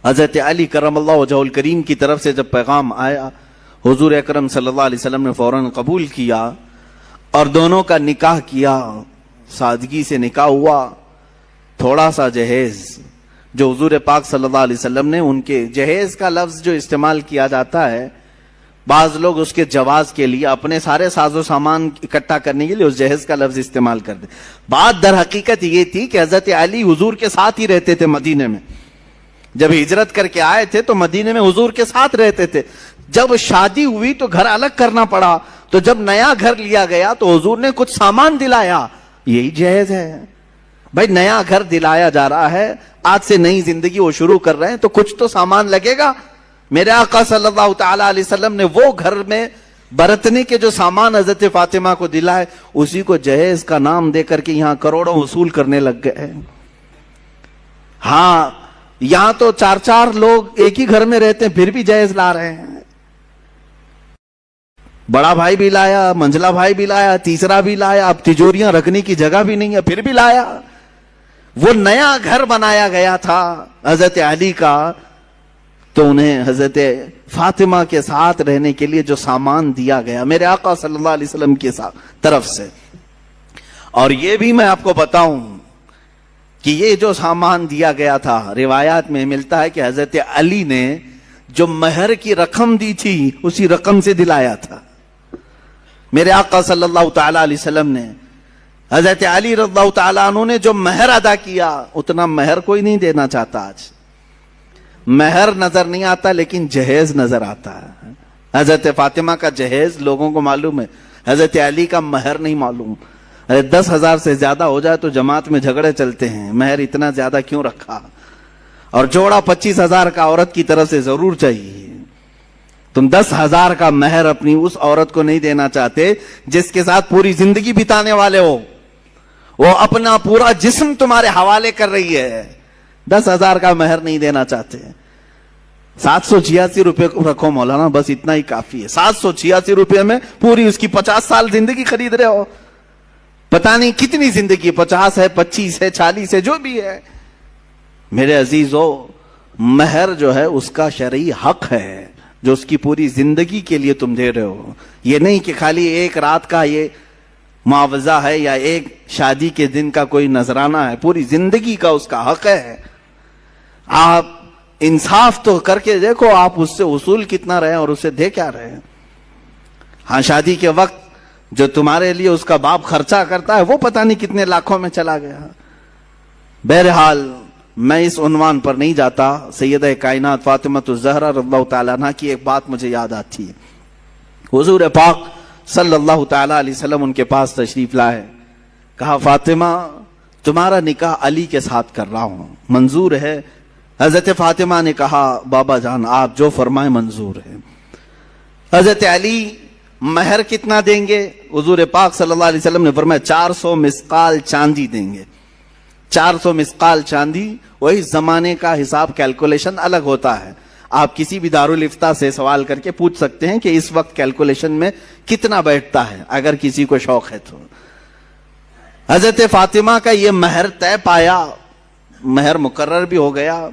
حضرت علی کرم اللہ وجہہ الکریم کی طرف سے جب پیغام آیا، حضور اکرم صلی اللہ علیہ وسلم نے فوراً قبول کیا اور دونوں کا نکاح کیا، سادگی سے نکاح ہوا۔ تھوڑا سا جہیز جو حضور پاک صلی اللہ علیہ وسلم نے، ان کے جہیز کا لفظ جو استعمال کیا جاتا ہے، بعض لوگ اس کے جواز کے لیے اپنے سارے ساز و سامان اکٹھا کرنے کے لیے اس جہیز کا لفظ استعمال کرتے۔ بات در حقیقت یہ تھی کہ حضرت علی حضور کے ساتھ ہی رہتے تھے مدینے میں، جب ہجرت کر کے آئے تھے تو مدینے میں حضور کے ساتھ رہتے تھے۔ جب شادی ہوئی تو گھر الگ کرنا پڑا، تو جب نیا گھر لیا گیا تو حضور نے کچھ سامان دلایا، یہی جہیز ہے۔ بھائی نیا گھر دلایا جا رہا ہے، آج سے نئی زندگی وہ شروع کر رہے ہیں تو کچھ تو سامان لگے گا۔ میرے آقا صلی اللہ تعالی علیہ وسلم نے وہ گھر میں برتنے کے جو سامان حضرت فاطمہ کو دلائے، اسی کو جہیز کا نام دے کر کے یہاں کروڑوں وصول کرنے لگ گئے۔ ہاں، یہاں تو چار چار لوگ ایک ہی گھر میں رہتے ہیں پھر بھی جہیز لا رہے ہیں۔ بڑا بھائی بھی لایا، منجلا بھائی بھی لایا، تیسرا بھی لایا، اب تجوریاں رکھنے کی جگہ بھی نہیں ہے پھر بھی لایا۔ وہ نیا گھر بنایا گیا تھا حضرت علی کا، تو انہیں حضرت فاطمہ کے ساتھ رہنے کے لیے جو سامان دیا گیا میرے آقا صلی اللہ علیہ وسلم کی طرف سے۔ اور یہ بھی میں آپ کو بتاؤں کہ یہ جو سامان دیا گیا تھا، روایات میں ملتا ہے کہ حضرت علی نے جو مہر کی رقم دی تھی اسی رقم سے دلایا تھا۔ میرے آقا صلی اللہ تعالی علیہ وسلم نے، حضرت علی رضی اللہ تعالیٰ عنہ نے جو مہر ادا کیا، اتنا مہر کوئی نہیں دینا چاہتا آج۔ مہر نظر نہیں آتا لیکن جہیز نظر آتا ہے۔ حضرت فاطمہ کا جہیز لوگوں کو معلوم ہے، حضرت علی کا مہر نہیں معلوم. 10,000 سے زیادہ ہو جائے تو جماعت میں جھگڑے چلتے ہیں, مہر اتنا زیادہ کیوں رکھا, اور جوڑا 25,000 کا عورت کی طرف سے ضرور چاہیے. تم 10,000 کا مہر اپنی اس عورت کو نہیں دینا چاہتے جس کے ساتھ پوری زندگی بتانے والے ہو, وہ اپنا پورا جسم تمہارے حوالے کر رہی ہے. 10,000 کا مہر نہیں دینا چاہتے, 786 روپے رکھو مولانا, بس اتنا ہی کافی ہے. 786 روپے میں پوری اس کی 50 سال زندگی خرید رہے ہو. پتہ نہیں کتنی زندگی, 50 ہے, 25 ہے, 40 ہے, جو بھی ہے. میرے عزیزو, مہر جو ہے اس کا شرعی حق ہے جو اس کی پوری زندگی کے لیے تم دے رہے ہو. یہ نہیں کہ خالی ایک رات کا یہ معاوضہ ہے یا ایک شادی کے دن کا کوئی نذرانہ ہے, پوری زندگی کا اس کا حق ہے. آپ انصاف تو کر کے دیکھو, آپ اس سے وصول کتنا رہے اور اسے دے کیا رہے. ہاں, شادی کے وقت جو تمہارے لیے اس کا باپ خرچہ کرتا ہے وہ پتہ نہیں کتنے لاکھوں میں چلا گیا. بہرحال میں اس عنوان پر نہیں جاتا. سیدہ کائنات فاطمہ الزہرا رضی اللہ تعالیٰ عنہ کی ایک بات مجھے یاد آتی ہے. حضور پاک صلی اللہ تعالیٰ علیہ وسلم ان کے پاس تشریف لائے, کہا فاطمہ تمہارا نکاح علی کے ساتھ کر رہا ہوں, منظور ہے؟ حضرت فاطمہ نے کہا بابا جان آپ جو فرمائیں منظور ہے. حضرت علی مہر کتنا دیں گے؟ حضور پاک صلی اللہ علیہ وسلم نے فرمایا 400 مسقال چاندی دیں گے. 400 مسقال چاندی, وہی زمانے کا حساب کیلکولیشن الگ ہوتا ہے. آپ کسی بھی دارالفتہ سے سوال کر کے پوچھ سکتے ہیں کہ اس وقت کیلکولیشن میں کتنا بیٹھتا ہے, اگر کسی کو شوق ہے تو. حضرت فاطمہ کا یہ مہر طے پایا, مہر مقرر بھی ہو گیا.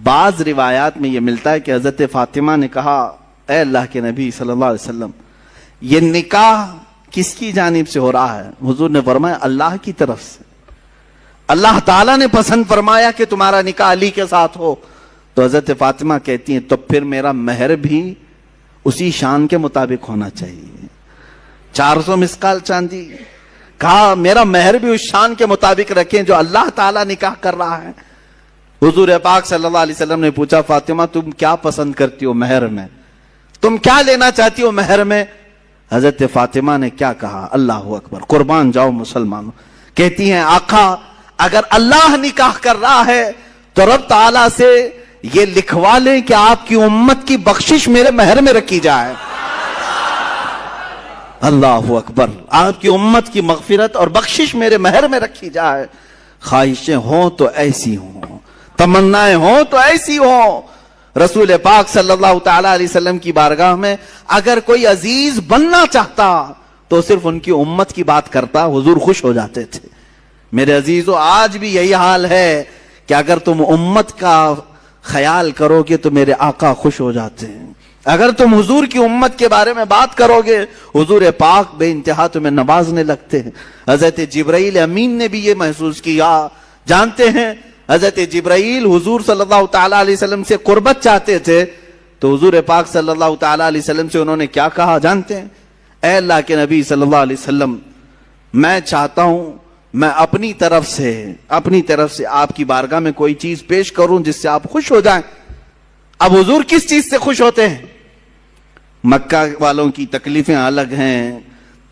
بعض روایات میں یہ ملتا ہے کہ حضرت فاطمہ نے کہا اے اللہ کے نبی صلی اللہ علیہ وسلم, یہ نکاح کس کی جانب سے ہو رہا ہے؟ حضور نے فرمایا اللہ کی طرف سے. اللہ تعالیٰ نے پسند فرمایا کہ تمہارا نکاح علی کے ساتھ ہو. تو حضرت فاطمہ کہتی ہیں تو پھر میرا مہر بھی اسی شان کے مطابق ہونا چاہیے. 400 مسقال چاندی, کہا میرا مہر بھی اس شان کے مطابق رکھیں جو اللہ تعالیٰ نکاح کر رہا ہے. حضور پاک صلی اللہ علیہ وسلم نے پوچھا فاطمہ تم کیا پسند کرتی ہو مہر میں, تم کیا لینا چاہتی ہو مہر میں؟ حضرت فاطمہ نے کیا کہا, اللہ اکبر, قربان جاؤ مسلمانوں. کہتی ہیں آقا اگر اللہ نکاح کر رہا ہے تو رب تعالیٰ سے یہ لکھوا لیں کہ آپ کی امت کی بخشش میرے مہر میں رکھی جائے. اللہ اکبر, آپ کی امت کی مغفرت اور بخشش میرے مہر میں رکھی جائے. خواہشیں ہوں تو ایسی ہوں, تمنائیں ہوں تو ایسی ہوں. رسول پاک صلی اللہ تعالی علیہ وسلم کی بارگاہ میں اگر کوئی عزیز بننا چاہتا تو صرف ان کی امت کی بات کرتا, حضور خوش ہو جاتے تھے. میرے عزیزو, آج بھی یہی حال ہے کہ اگر تم امت کا خیال کرو گے تو میرے آقا خوش ہو جاتے ہیں. اگر تم حضور کی امت کے بارے میں بات کرو گے, حضور پاک بے انتہا تمہیں نوازنے لگتے ہیں. حضرت جبرائیل امین نے بھی یہ محسوس کیا. جانتے ہیں حضرت جبرائیل حضور صلی اللہ تعالیٰ علیہ وسلم سے قربت چاہتے تھے تو حضور پاک صلی اللہ تعالیٰ علیہ وسلم سے انہوں نے کیا کہا جانتے ہیں؟ اے اللہ کے نبی صلی اللہ علیہ وسلم, میں چاہتا ہوں میں اپنی طرف سے آپ کی بارگاہ میں کوئی چیز پیش کروں جس سے آپ خوش ہو جائیں. اب حضور کس چیز سے خوش ہوتے ہیں؟ مکہ والوں کی تکلیفیں الگ ہیں,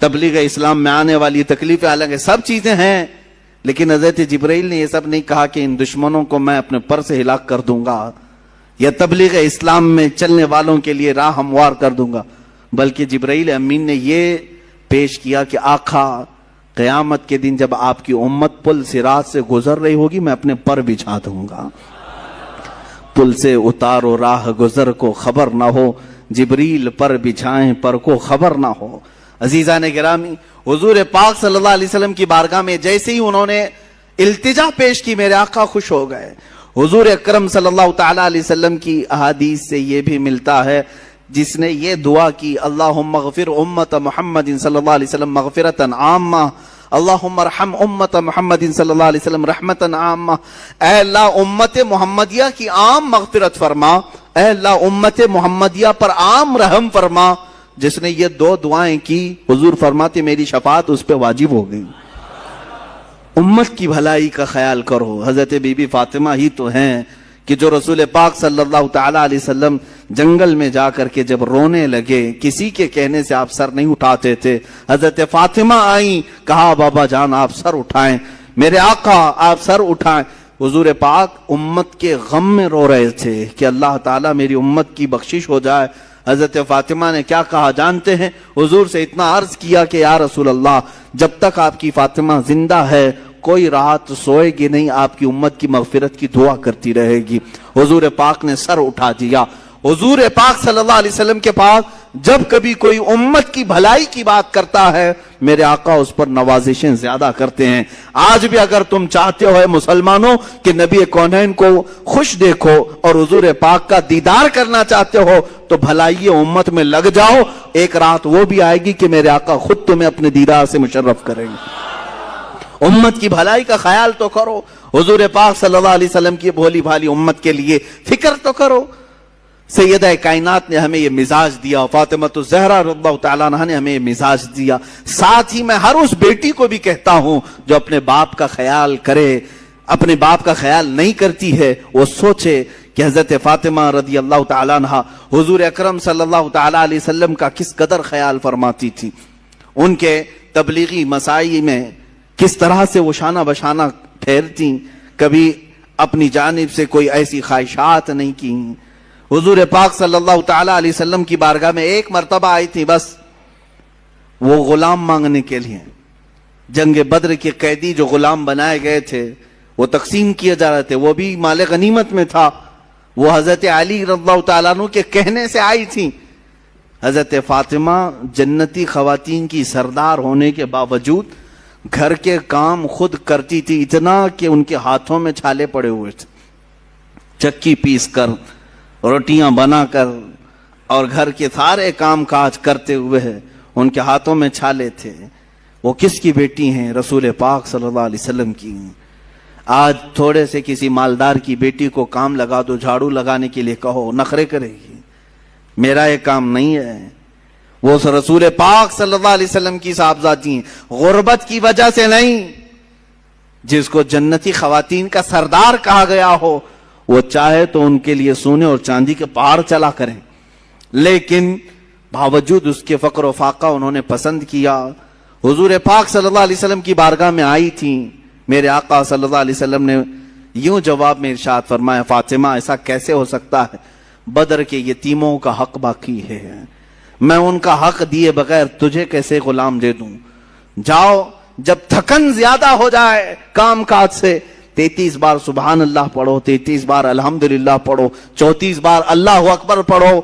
تبلیغ اسلام میں آنے والی تکلیفیں الگ ہیں, سب چیزیں ہیں. لیکن حضرت جبرائیل نے یہ سب نہیں کہا کہ ان دشمنوں کو میں اپنے پر سے ہلاک کر دوں گا یا تبلیغ اسلام میں چلنے والوں کے لیے راہ ہموار کر دوں گا, بلکہ جبرائیل امین نے یہ پیش کیا کہ آقا قیامت کے دن جب آپ کی امت پل صراط سے گزر رہی ہوگی میں اپنے پر بچھا دوں گا. پل سے اتارو راہ گزر کو خبر نہ ہو, جبریل پر بچھائیں پر کو خبر نہ ہو. عزیزان گرامی, حضور پاک صلی اللہ علیہ وسلم کی بارگاہ میں جیسے ہی انہوں نے التجا پیش کی میرے آقا خوش ہو گئے. حضور اکرم صلی اللہ تعالیٰ علیہ وسلم کی احادیث سے یہ بھی ملتا ہے جس نے یہ دعا کی اللہم اغفر امت محمد صلی اللہ علیہ وسلم مغفرتا عامہ, اللہم ارحم امت محمد صلی اللہ علیہ وسلم رحمتا عامہ. اے اللہ امت محمدیہ کی عام مغفرت فرما, اے اللہ امت محمدیہ پر عام رحم فرما. جس نے یہ دو دعائیں کی حضور فرماتے میری شفاعت اس پہ واجب ہو گئی. امت کی بھلائی کا خیال کرو. حضرت بی بی فاطمہ ہی تو ہیں کہ جو رسول پاک صلی اللہ تعالی علیہ وسلم جنگل میں جا کر کے جب رونے لگے، کسی کے کہنے سے آپ سر نہیں اٹھاتے تھے، حضرت فاطمہ آئیں، کہا بابا جان آپ سر اٹھائیں، میرے آقا آپ سر اٹھائیں۔ حضور پاک امت کے غم میں رو رہے تھے کہ اللہ تعالیٰ میری امت کی بخشش ہو جائے۔ حضرت فاطمہ نے کیا کہا جانتے ہیں؟ حضور سے اتنا عرض کیا کہ یا رسول اللہ، جب تک آپ کی فاطمہ زندہ ہے کوئی رات سوئے گی نہیں، آپ کی امت کی مغفرت کی دعا کرتی رہے گی۔ حضور پاک نے سر اٹھا دیا۔ حضور پاک صلی اللہ علیہ وسلم کے پاس جب کبھی کوئی امت کی بھلائی کی بات کرتا ہے، میرے آقا اس پر نوازشیں زیادہ کرتے ہیں۔ آج بھی اگر تم چاہتے ہو مسلمانوں کہ نبی کونین کو خوش دیکھو اور حضور پاک کا دیدار کرنا چاہتے ہو تو بھلائی امت میں لگ جاؤ، ایک رات وہ بھی آئے گی کہ میرے آقا خود تمہیں اپنے دیدار سے مشرف کریں گے۔ امت کی بھلائی کا خیال تو کرو، حضور پاک صلی اللہ علیہ وسلم کی بھولی بھالی امت کے لیے فکر تو کرو۔ سیدہ کائنات نے ہمیں یہ مزاج دیا، فاطمہ الزہرا رضی اللہ تعالیٰ عنہا نے ہمیں یہ مزاج دیا۔ ساتھ ہی میں ہر اس بیٹی کو بھی کہتا ہوں جو اپنے باپ کا خیال کرے، اپنے باپ کا خیال نہیں کرتی ہے، وہ سوچے کہ حضرت فاطمہ رضی اللہ تعالیٰ عنہا حضور اکرم صلی اللہ تعالیٰ علیہ وسلم کا کس قدر خیال فرماتی تھی، ان کے تبلیغی مساعی میں کس طرح سے وہ شانہ بشانہ ٹھہرتی، کبھی اپنی جانب سے کوئی ایسی خواہشات نہیں کی۔ حضور پاک صلی اللہ تعالیٰ علیہ وسلم کی بارگاہ میں ایک مرتبہ آئی تھی، بس وہ غلام مانگنے کے لیے۔ جنگ بدر کے قیدی جو غلام بنائے گئے تھے وہ تقسیم کیے جا رہے تھے، وہ بھی مال غنیمت میں تھا، وہ حضرت علی رضی اللہ تعالیٰ عنہ کے کہنے سے آئی تھی۔ حضرت فاطمہ جنتی خواتین کی سردار ہونے کے باوجود گھر کے کام خود کرتی تھی، اتنا کہ ان کے ہاتھوں میں چھالے پڑے ہوئے تھے، چکی پیس کر، روٹیاں بنا کر اور گھر کے سارے کام کاج کرتے ہوئے ان کے ہاتھوں میں چھالے تھے۔ وہ کس کی بیٹی ہیں؟ رسول پاک صلی اللہ علیہ وسلم کی۔ آج تھوڑے سے کسی مالدار کی بیٹی کو کام لگا دو، جھاڑو لگانے کے لیے کہو، نخرے کرے گی، میرا یہ کام نہیں ہے۔ وہ رسول پاک صلی اللہ علیہ وسلم کی صاحبزادی ہیں، غربت کی وجہ سے نہیں۔ جس کو جنتی خواتین کا سردار کہا گیا ہو وہ چاہے تو ان کے لیے سونے اور چاندی کے پہاڑ چلا کریں، لیکن باوجود اس کے فقر و فاقہ انہوں نے پسند کیا۔ حضور پاک صلی اللہ علیہ وسلم کی بارگاہ میں آئی تھی، میرے آقا صلی اللہ علیہ وسلم نے یوں جواب میں ارشاد فرمایا، فاطمہ ایسا کیسے ہو سکتا ہے؟ بدر کے یتیموں کا حق باقی ہے، میں ان کا حق دیے بغیر تجھے کیسے غلام دے دوں؟ جاؤ، جب تھکن زیادہ ہو جائے کام کاج سے 33 بار سبحان اللہ پڑھو، 33 بار الحمدللہ پڑھو، 34 بار اللہ اکبر پڑھو،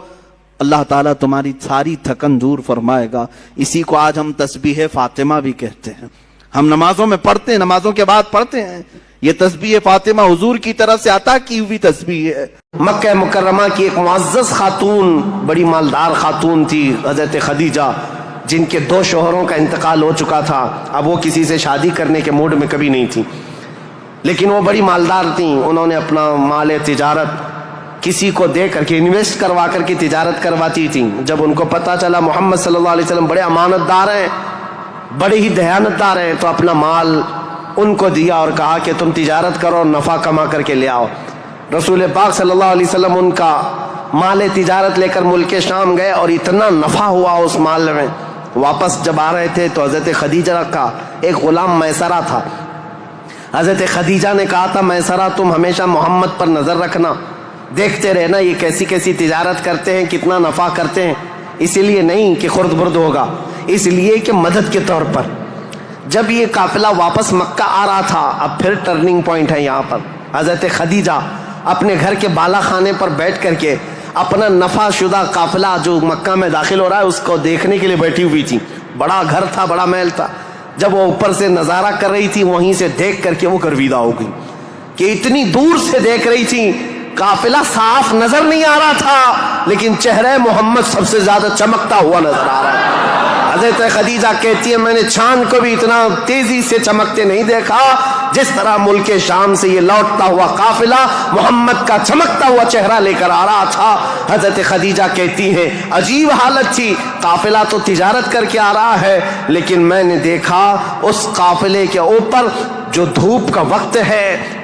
اللہ تعالیٰ تمہاری ساری تھکن دور فرمائے گا۔ اسی کو آج ہم تسبیح فاطمہ بھی کہتے ہیں، ہم نمازوں میں پڑھتے ہیں، نمازوں کے بعد پڑھتے ہیں۔ یہ تسبیح فاطمہ حضور کی طرف سے عطا کی ہوئی تسبیح ہے۔
مکہ مکرمہ کی ایک معزز خاتون، بڑی مالدار خاتون تھی حضرت خدیجہ، جن کے 2 شوہروں کا انتقال ہو چکا تھا، اب وہ کسی سے شادی کرنے کے موڈ میں کبھی نہیں تھی، لیکن وہ بڑی مالدار تھیں۔ انہوں نے اپنا مال تجارت کسی کو دے کر کے انویسٹ کروا کر کے تجارت کرواتی تھیں۔ جب ان کو پتا چلا محمد صلی اللہ علیہ وسلم بڑے امانت دار ہیں، بڑے ہی دیانت دار ہیں، تو اپنا مال ان کو دیا اور کہا کہ تم تجارت کرو اور نفع کما کر کے لے آؤ۔ رسول پاک صلی اللہ علیہ وسلم ان کا مال تجارت لے کر ملک شام گئے اور اتنا نفع ہوا اس مال میں۔ واپس جب آ رہے تھے تو حضرت خدیجہ کا ایک غلام میسرہ تھا۔ حضرت خدیجہ نے کہا تھا، میسرہ تم ہمیشہ محمد پر نظر رکھنا، دیکھتے رہنا یہ کیسی کیسی تجارت کرتے ہیں، کتنا نفع کرتے ہیں، اسی لیے نہیں کہ خرد برد ہوگا، اس لیے کہ مدد کے طور پر۔ جب یہ قافلہ واپس مکہ آ رہا تھا، اب پھر ٹرننگ پوائنٹ ہے یہاں پر، حضرت خدیجہ اپنے گھر کے بالا خانے پر بیٹھ کر کے اپنا نفع شدہ قافلہ جو مکہ میں داخل ہو رہا ہے اس کو دیکھنے کے لیے بیٹھی ہوئی تھی۔ بڑا گھر تھا، بڑا محل تھا۔ جب وہ اوپر سے نظارہ کر رہی تھی، وہیں سے دیکھ کر کے وہ گرویدہ ہو گئی کہ اتنی دور سے دیکھ رہی تھی، قافلہ صاف نظر نہیں آ رہا تھا لیکن چہرہ محمد سب سے زیادہ چمکتا ہوا نظر آ رہا ہے۔ حضرت خدیجہ کہتی ہے، میں نے چاند کو بھی اتنا تیزی سے چمکتے نہیں دیکھا جس طرح ملک شام سے یہ لوٹتا ہوا قافلہ محمد کا چمکتا ہوا چہرہ لے کر آ رہا تھا۔ حضرت خدیجہ کہتی ہیں، عجیب حالت تھی، قافلہ تو تجارت کر کے آ رہا ہے لیکن میں نے دیکھا اس قافلے کے اوپر جو دھوپ کا وقت ہے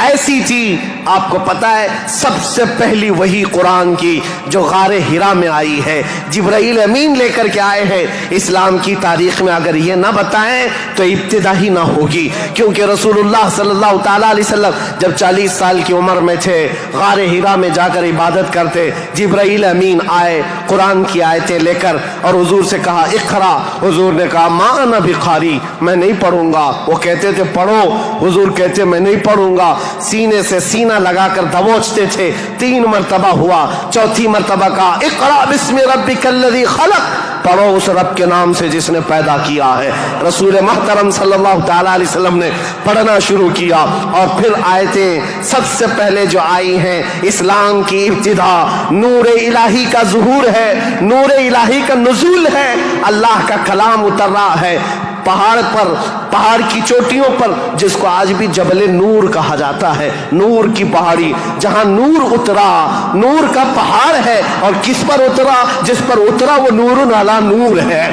ایسی تھی، آپ کو پتا ہے سب سے پہلی وہی قرآن کی جو غار ہرا میں آئی ہے، جبرائیل امین لے کر کے آئے ہیں۔ اسلام کی تاریخ میں اگر یہ نہ بتائیں تو ابتدا ہی نہ ہوگی، کیونکہ رسول اللہ صلی اللہ تعالیٰ علیہ وسلم جب 40 سال کی عمر میں تھے، غار ہرا میں جا کر عبادت کرتے، جبرائیل امین آئے قرآن کی آیتیں لے کر اور حضور سے کہا اقرا، حضور نے کہا ما انا بقاری، میں نہیں پڑھوں گا۔ وہ کہتے تھے پڑھو، حضور کہتے میں نہیں پڑھوں گا، سینے سے سینہ لگا کر دبوچتے تھے۔ 3 مرتبہ ہوا، چوتھی مرتبہ کہا اقرا بسم ربک الذی خلق، پڑھو اس رب کے نام سے جس نے پیدا کیا ہے۔ رسول محترم صلی اللہ تعالیٰ علیہ وسلم نے پڑھنا شروع کیا، اور پھر آیتیں سب سے پہلے جو آئی ہیں، اسلام کی ابتدا نور الہی کا ظہور ہے، نور الہی کا نزول ہے، اللہ کا کلام اتر رہا ہے پہاڑ پر، پہاڑ کی چوٹیوں پر، جس کو آج بھی جبل نور کہا جاتا ہے، نور کی پہاڑی، جہاں نور اترا، نور کا پہاڑ ہے، اور کس پر اترا؟ جس پر اترا وہ نور علی نور ہے۔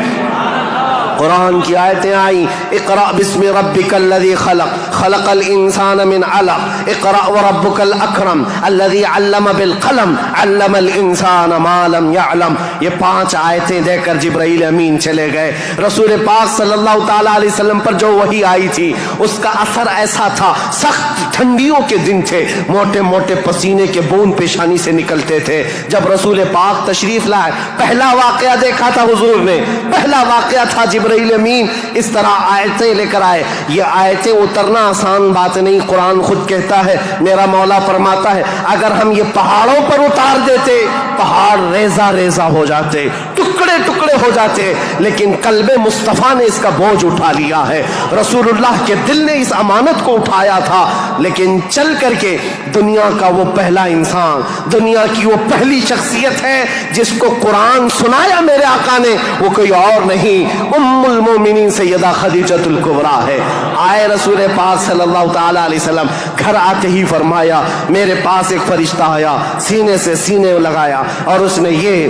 قرآن کی آیتیں آئیں، اقرأ بسم ربک الذی خلق، خلق الانسان من علق، اقرأ وربک الاکرم الذی علم بالقلم، علم الانسان ما لم یعلم۔ یہ 5 آیتیں دے کر جبرائیل امین چلے گئے۔ رسول پاک صلی اللہ تعالیٰ علیہ وسلم پر جو وحی آئی تھی اس کا اثر ایسا تھا، سخت ٹھنڈیوں کے دن تھے، موٹے موٹے پسینے کے بوند پیشانی سے نکلتے تھے۔ جب رسول پاک تشریف لائے، پہلا واقعہ دیکھا تھا حضور نے، پہلا واقعہ تھا جبرائیل امین اس طرح آیتیں لے کر آئے۔ یہ آیتیں اترنا آسان بات نہیں، قرآن خود کہتا ہے، میرا مولا فرماتا ہے اگر ہم یہ پہاڑوں پر اتار دیتے، پہاڑ ریزہ ریزہ ہو جاتے، ٹکڑے ٹکڑے ہو جاتے، لیکن قلب مصطفیٰ نے اس کا بوجھ اٹھا لیا ہے۔ رسول اللہ کے دل نے اس امانت کو اٹھایا تھا، لیکن چل کر کے دنیا کا وہ پہلا انسان، دنیا کی وہ پہلی شخصیت ہے جس کو قرآن سنایا میرے آقا نے، وہ کوئی اور نہیں، ام المومنین سیدہ خدیجۃ الکبریٰ ہے۔ آئے رسول پاک صلی اللہ تعالیٰ علیہ وسلم، گھر آتے ہی فرمایا میرے پاس ایک فرشتہ آیا، سینے سے سینے لگایا اور اس نے یہ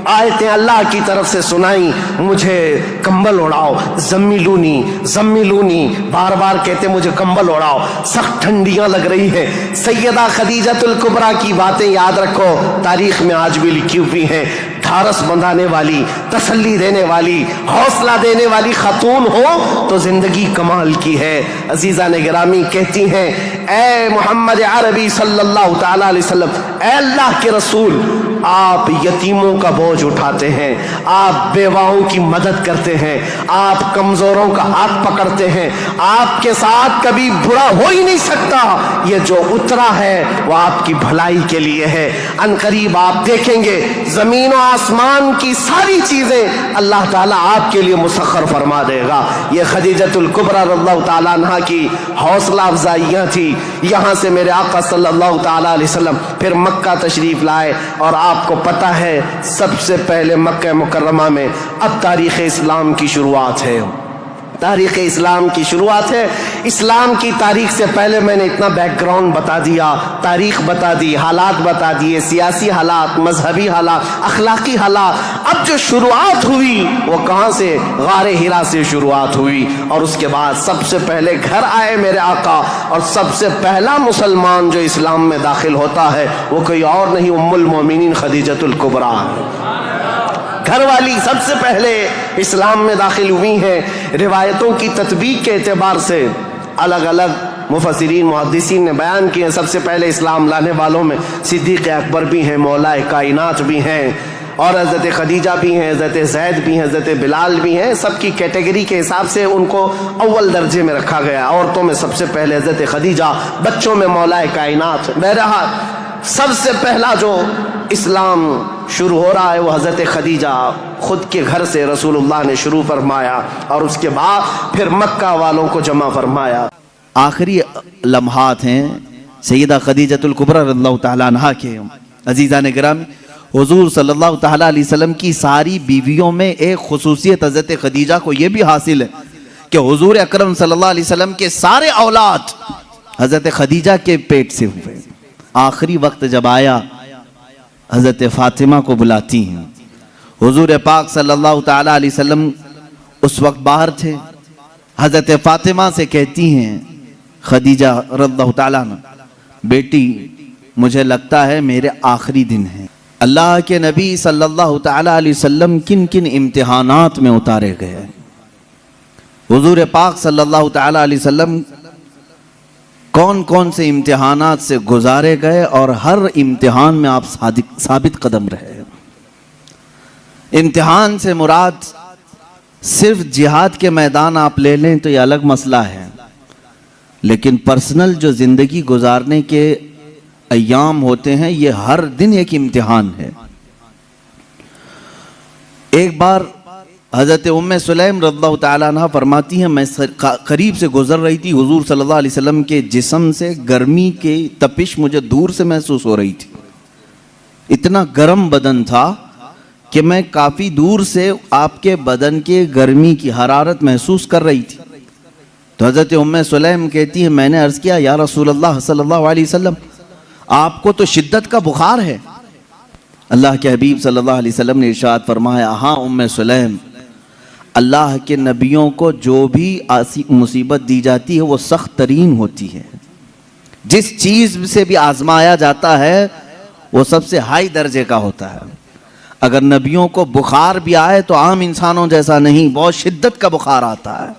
آیتیں اللہ کی طرف سے سنائی، مجھے کمبل اڑاؤ، زمیلونی زمیلونی، بار بار کہتے مجھے کمبل اڑاؤ، سخت ٹھنڈیاں لگ رہی ہیں۔ سیدہ خدیجۃ الکبریٰ کی باتیں یاد رکھو، تاریخ میں آج بھی لکھی ہوئی ہیں۔ ڈھارس بندھانے والی، تسلی دینے والی، حوصلہ دینے والی خاتون ہو تو زندگی کمال کی ہے۔ عزیزان گرامی کہتی ہیں اے محمد عربی صلی اللہ تعالیٰ علیہ وسلم، اے اللہ کے رسول، آپ یتیموں کا بوجھ اٹھاتے ہیں، آپ بیواؤں کی مدد کرتے ہیں، آپ کمزوروں کا ہاتھ پکڑتے ہیں، آپ کے ساتھ کبھی برا ہو ہی نہیں سکتا، یہ جو اترا ہے وہ آپ کی بھلائی کے لیے ہے۔ ان قریب آپ دیکھیں گے زمین و آسمان کی ساری چیزیں اللہ تعالیٰ آپ کے لیے مسخر فرما دے گا۔ یہ خدیجۃ الکبریٰ رضی اللہ تعالیٰ عنہ کی حوصلہ افزائیاں تھی۔ یہاں سے میرے آقا صلی اللہ تعالیٰ علیہ وسلم پھر مکہ تشریف لائے، اور آپ کو پتہ ہے سب سے پہلے مکہ مکرمہ میں اب تاریخ اسلام کی شروعات ہے، تاریخ اسلام کی شروعات ہے۔ اسلام کی تاریخ سے پہلے میں نے اتنا بیک گراؤنڈ بتا دیا، تاریخ بتا دی، حالات بتا دیے، سیاسی حالات، مذہبی حالات، اخلاقی حالات۔ اب جو شروعات ہوئی وہ کہاں سے؟ غار ہرا سے شروعات ہوئی، اور اس کے بعد سب سے پہلے گھر آئے میرے آقا، اور سب سے پہلا مسلمان جو اسلام میں داخل ہوتا ہے وہ کوئی اور نہیں، ام المومنین خدیجۃ الکبریٰ، گھر والی سب سے پہلے اسلام میں داخل ہوئی ہیں۔ روایتوں کی تطبیق کے اعتبار سے الگ الگ مفسرین محدثین نے بیان کیے، سب سے پہلے اسلام لانے والوں میں صدیق اکبر بھی ہیں، مولا کائنات بھی ہیں، اور حضرت خدیجہ بھی ہیں، حضرت زید بھی ہیں، حضرت بلال بھی ہیں۔ سب کی کیٹیگری کے حساب سے ان کو اول درجے میں رکھا گیا۔ عورتوں میں سب سے پہلے حضرت خدیجہ، بچوں میں مولا کائنات۔ بہرحال سب سے پہلا جو اسلام شروع ہو رہا ہے وہ حضرت خدیجہ خود کے گھر سے رسول اللہ نے شروع فرمایا، اور اس کے بعد پھر مکہ والوں کو جمع فرمایا۔
آخری لمحات ہیں سیدہ خدیجۃ الکبریٰ رضی اللہ تعالیٰ عنہ کے۔ عزیزان گرامی، حضور صلی اللہ تعالیٰ علیہ وسلم کی ساری بیویوں میں ایک خصوصیت حضرت خدیجہ کو یہ بھی حاصل ہے کہ حضور اکرم صلی اللہ علیہ وسلم کے سارے اولاد حضرت خدیجہ کے پیٹ سے ہوئے۔ آخری وقت جب آیا، حضرت فاطمہ کو بلاتی ہیں۔ حضور پاک صلی اللہ تعالیٰ علیہ وسلم اس وقت باہر تھے، حضرت فاطمہ سے کہتی ہیں خدیجہ رضی اللہ تعالیٰ عنہ، بیٹی مجھے لگتا ہے میرے آخری دن ہیں۔ اللہ کے نبی صلی اللہ تعالیٰ علیہ وسلم کن کن امتحانات میں اتارے گئے، حضور پاک صلی اللہ تعالیٰ علیہ وسلم کون کون سے امتحانات سے گزارے گئے، اور ہر امتحان میں آپ ثابت قدم رہے۔ امتحان سے مراد صرف جہاد کے میدان آپ لے لیں تو یہ الگ مسئلہ ہے، لیکن پرسنل جو زندگی گزارنے کے ایام ہوتے ہیں یہ ہر دن ایک امتحان ہے۔ ایک بار حضرت ام سلیم رضی اللہ تعالیٰ عنہ فرماتی ہیں میں قریب سے گزر رہی تھی، حضور صلی اللہ علیہ وسلم کے جسم سے گرمی کی تپش مجھے دور سے محسوس ہو رہی تھی، اتنا گرم بدن تھا کہ میں کافی دور سے آپ کے بدن کے گرمی کی حرارت محسوس کر رہی تھی۔ تو حضرت ام سلیم کہتی ہے میں نے عرض کیا یا رسول اللہ صلی اللہ علیہ وسلم آپ کو تو شدت کا بخار ہے۔ اللہ کے حبیب صلی اللہ علیہ وسلم نے ارشاد فرمایا ہاں ام سلیم، اللہ کے نبیوں کو جو بھی مصیبت دی جاتی ہے وہ سخت ترین ہوتی ہے، جس چیز سے بھی آزمایا جاتا ہے وہ سب سے ہائی درجے کا ہوتا ہے۔ اگر نبیوں کو بخار بھی آئے تو عام انسانوں جیسا نہیں، بہت شدت کا بخار آتا ہے۔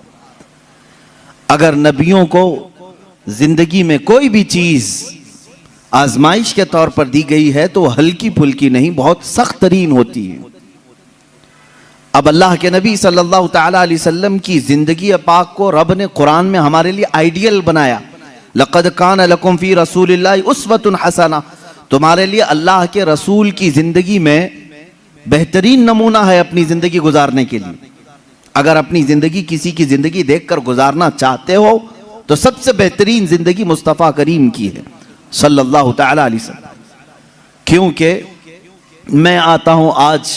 اگر نبیوں کو زندگی میں کوئی بھی چیز آزمائش کے طور پر دی گئی ہے تو وہ ہلکی پھلکی نہیں، بہت سخت ترین ہوتی ہے۔ اب اللہ کے نبی صلی اللہ تعالیٰ علیہ وسلم کی زندگی پاک کو رب نے قرآن میں ہمارے لیے آئیڈیل بنایا، لَقَدْ كَانَ لَكُمْ فِي رَسُولِ اللَّهِ أُسْوَةٌ حَسَنَةٌ، تمہارے لیے اللہ کے رسول کی زندگی میں بہترین نمونہ ہے اپنی زندگی گزارنے کے لیے۔ اگر اپنی زندگی کسی کی زندگی دیکھ کر گزارنا چاہتے ہو تو سب سے بہترین زندگی مصطفیٰ کریم کی ہے صلی اللہ تعالیٰ علیہ وسلم، کیونکہ میں آتا ہوں آج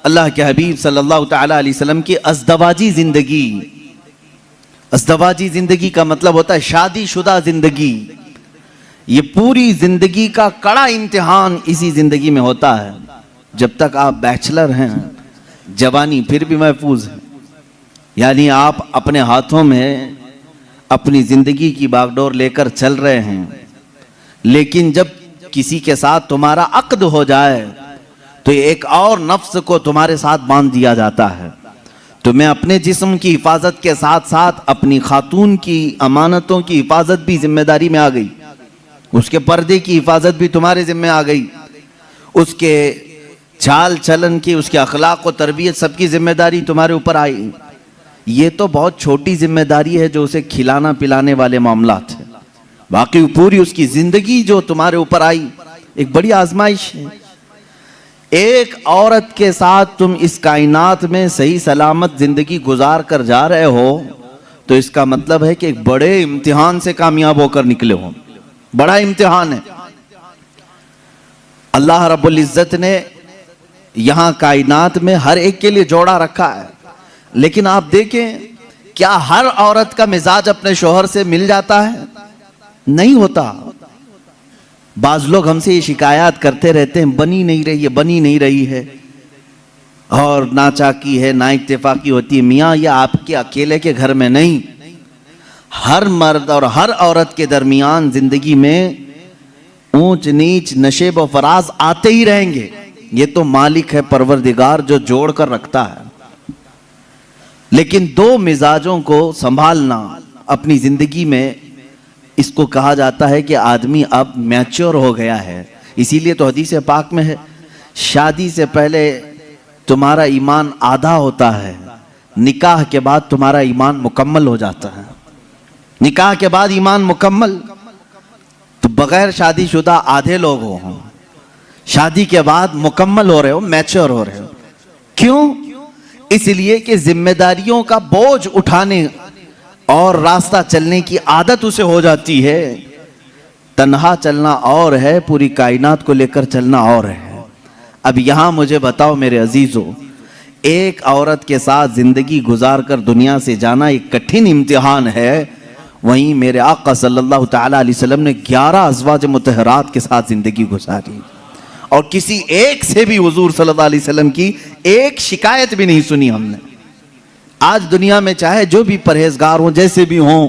اللہ کے حبیب صلی اللہ تعالیٰ علیہ وسلم کی ازدواجی زندگی۔ ازدواجی زندگی کا مطلب ہوتا ہے شادی شدہ زندگی۔ یہ پوری زندگی کا کڑا امتحان اسی زندگی میں ہوتا ہے۔ جب تک آپ بیچلر ہیں جوانی پھر بھی محفوظ ہے، یعنی آپ اپنے ہاتھوں میں اپنی زندگی کی باغ ڈور لے کر چل رہے ہیں، لیکن جب کسی کے ساتھ تمہارا عقد ہو جائے تو ایک اور نفس کو تمہارے ساتھ باندھ دیا جاتا ہے۔ تو میں اپنے جسم کی حفاظت کے ساتھ ساتھ اپنی خاتون کی امانتوں کی حفاظت بھی ذمہ داری میں آ گئی، اس کے پردے کی حفاظت بھی تمہارے ذمہ آ گئی، اس کے چال چلن کی، اس کے اخلاق و تربیت سب کی ذمہ داری تمہارے اوپر آئی۔ یہ تو بہت چھوٹی ذمہ داری ہے جو اسے کھلانا پلانے والے معاملات ہیں، باقی پوری اس کی زندگی جو تمہارے اوپر آئی ایک بڑی آزمائش ہے۔ ایک عورت کے ساتھ تم اس کائنات میں صحیح سلامت زندگی گزار کر جا رہے ہو تو اس کا مطلب ہے کہ ایک بڑے امتحان سے کامیاب ہو کر نکلے ہو، بڑا امتحان ہے۔ اللہ رب العزت نے یہاں کائنات میں ہر ایک کے لیے جوڑا رکھا ہے، لیکن آپ دیکھیں کیا ہر عورت کا مزاج اپنے شوہر سے مل جاتا ہے؟ نہیں ہوتا۔ بعض لوگ ہم سے یہ شکایات کرتے رہتے ہیں بنی نہیں رہی ہے اور ناچاکی ہے، نا اتفاقی ہوتی ہے۔ میاں یہ آپ کے اکیلے کے گھر میں نہیں، ہر مرد اور ہر عورت کے درمیان زندگی میں اونچ نیچ نشیب و فراز آتے ہی رہیں گے، یہ تو مالک ہے پروردگار جو جوڑ کر رکھتا ہے۔ لیکن دو مزاجوں کو سنبھالنا اپنی زندگی میں، اس کو کہا جاتا ہے کہ آدمی اب میچور ہو گیا ہے۔ اسی لیے تو حدیث پاک میں ہے شادی سے پہلے تمہارا ایمان آدھا ہوتا ہے، نکاح کے بعد تمہارا ایمان مکمل ہو جاتا ہے۔ نکاح کے بعد ایمان مکمل، تو بغیر شادی شدہ آدھے لوگ ہوں، شادی کے بعد مکمل ہو رہے ہو، میچور ہو رہے ہو۔ کیوں؟ اس لیے کہ ذمہ داریوں کا بوجھ اٹھانے اور راستہ چلنے کی عادت اسے ہو جاتی ہے۔ تنہا چلنا اور ہے، پوری کائنات کو لے کر چلنا اور ہے۔ اب یہاں مجھے بتاؤ میرے عزیزو، ایک عورت کے ساتھ زندگی گزار کر دنیا سے جانا ایک کٹھن امتحان ہے، وہیں میرے آقا صلی اللہ تعالیٰ علیہ وسلم نے 11 ازواج مطہرات کے ساتھ زندگی گزاری، اور کسی ایک سے بھی حضور صلی اللہ علیہ وسلم کی ایک شکایت بھی نہیں سنی ہم نے۔ آج دنیا میں چاہے جو بھی پرہیزگار ہوں، جیسے بھی ہوں،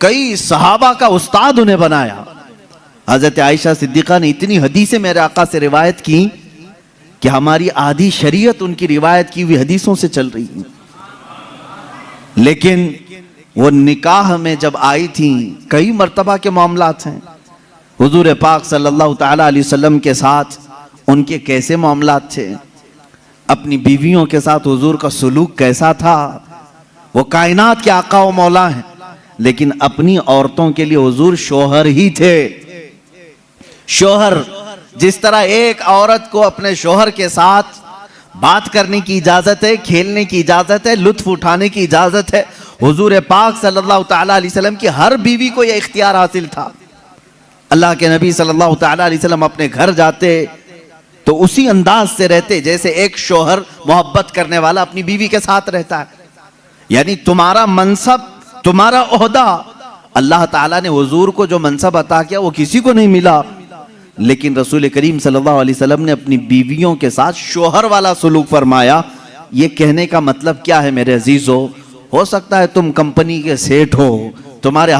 کئی صحابہ کا استاد انہیں بنایا. حضرت عائشہ صدیقہ نے اتنی حدیثیں میرے آقا سے روایت کی کہ ہماری آدھی شریعت ان کی روایت کی ہوئی حدیثوں سے چل رہی ہے. لیکن وہ نکاح میں جب آئی تھیں، کئی مرتبہ کے معاملات ہیں. حضور پاک صلی اللہ تعالی علیہ وسلم کے ساتھ ان کے کیسے معاملات تھے، اپنی بیویوں کے ساتھ حضور کا سلوک کیسا تھا. وہ کائنات کے آقا و مولا ہیں، لیکن اپنی عورتوں کے لیے حضور شوہر ہی تھے. شوہر، جس طرح ایک عورت کو اپنے شوہر کے ساتھ بات کرنے کی اجازت ہے، کھیلنے کی اجازت ہے، لطف اٹھانے کی اجازت ہے، حضور پاک صلی اللہ تعالی علیہ وسلم کی ہر بیوی کو یہ اختیار حاصل تھا. اللہ کے نبی صلی اللہ تعالی علیہ وسلم اپنے گھر جاتے تو اسی انداز سے رہتے جیسے ایک شوہر محبت کرنے والا اپنی بیوی کے ساتھ رہتا ہے. یعنی تمہارا منصب، تمہارا عہدہ، اللہ تعالیٰ نے حضور کو جو منصب عطا کیا وہ کسی کو نہیں ملا. لیکن رسول کریم صلی اللہ علیہ وسلم نے اپنی بیویوں کے ساتھ شوہر والا سلوک فرمایا. یہ کہنے کا مطلب کیا ہے میرے عزیزو؟ ہو سکتا ہے تم کمپنی کے سیٹ ہو، تمہارے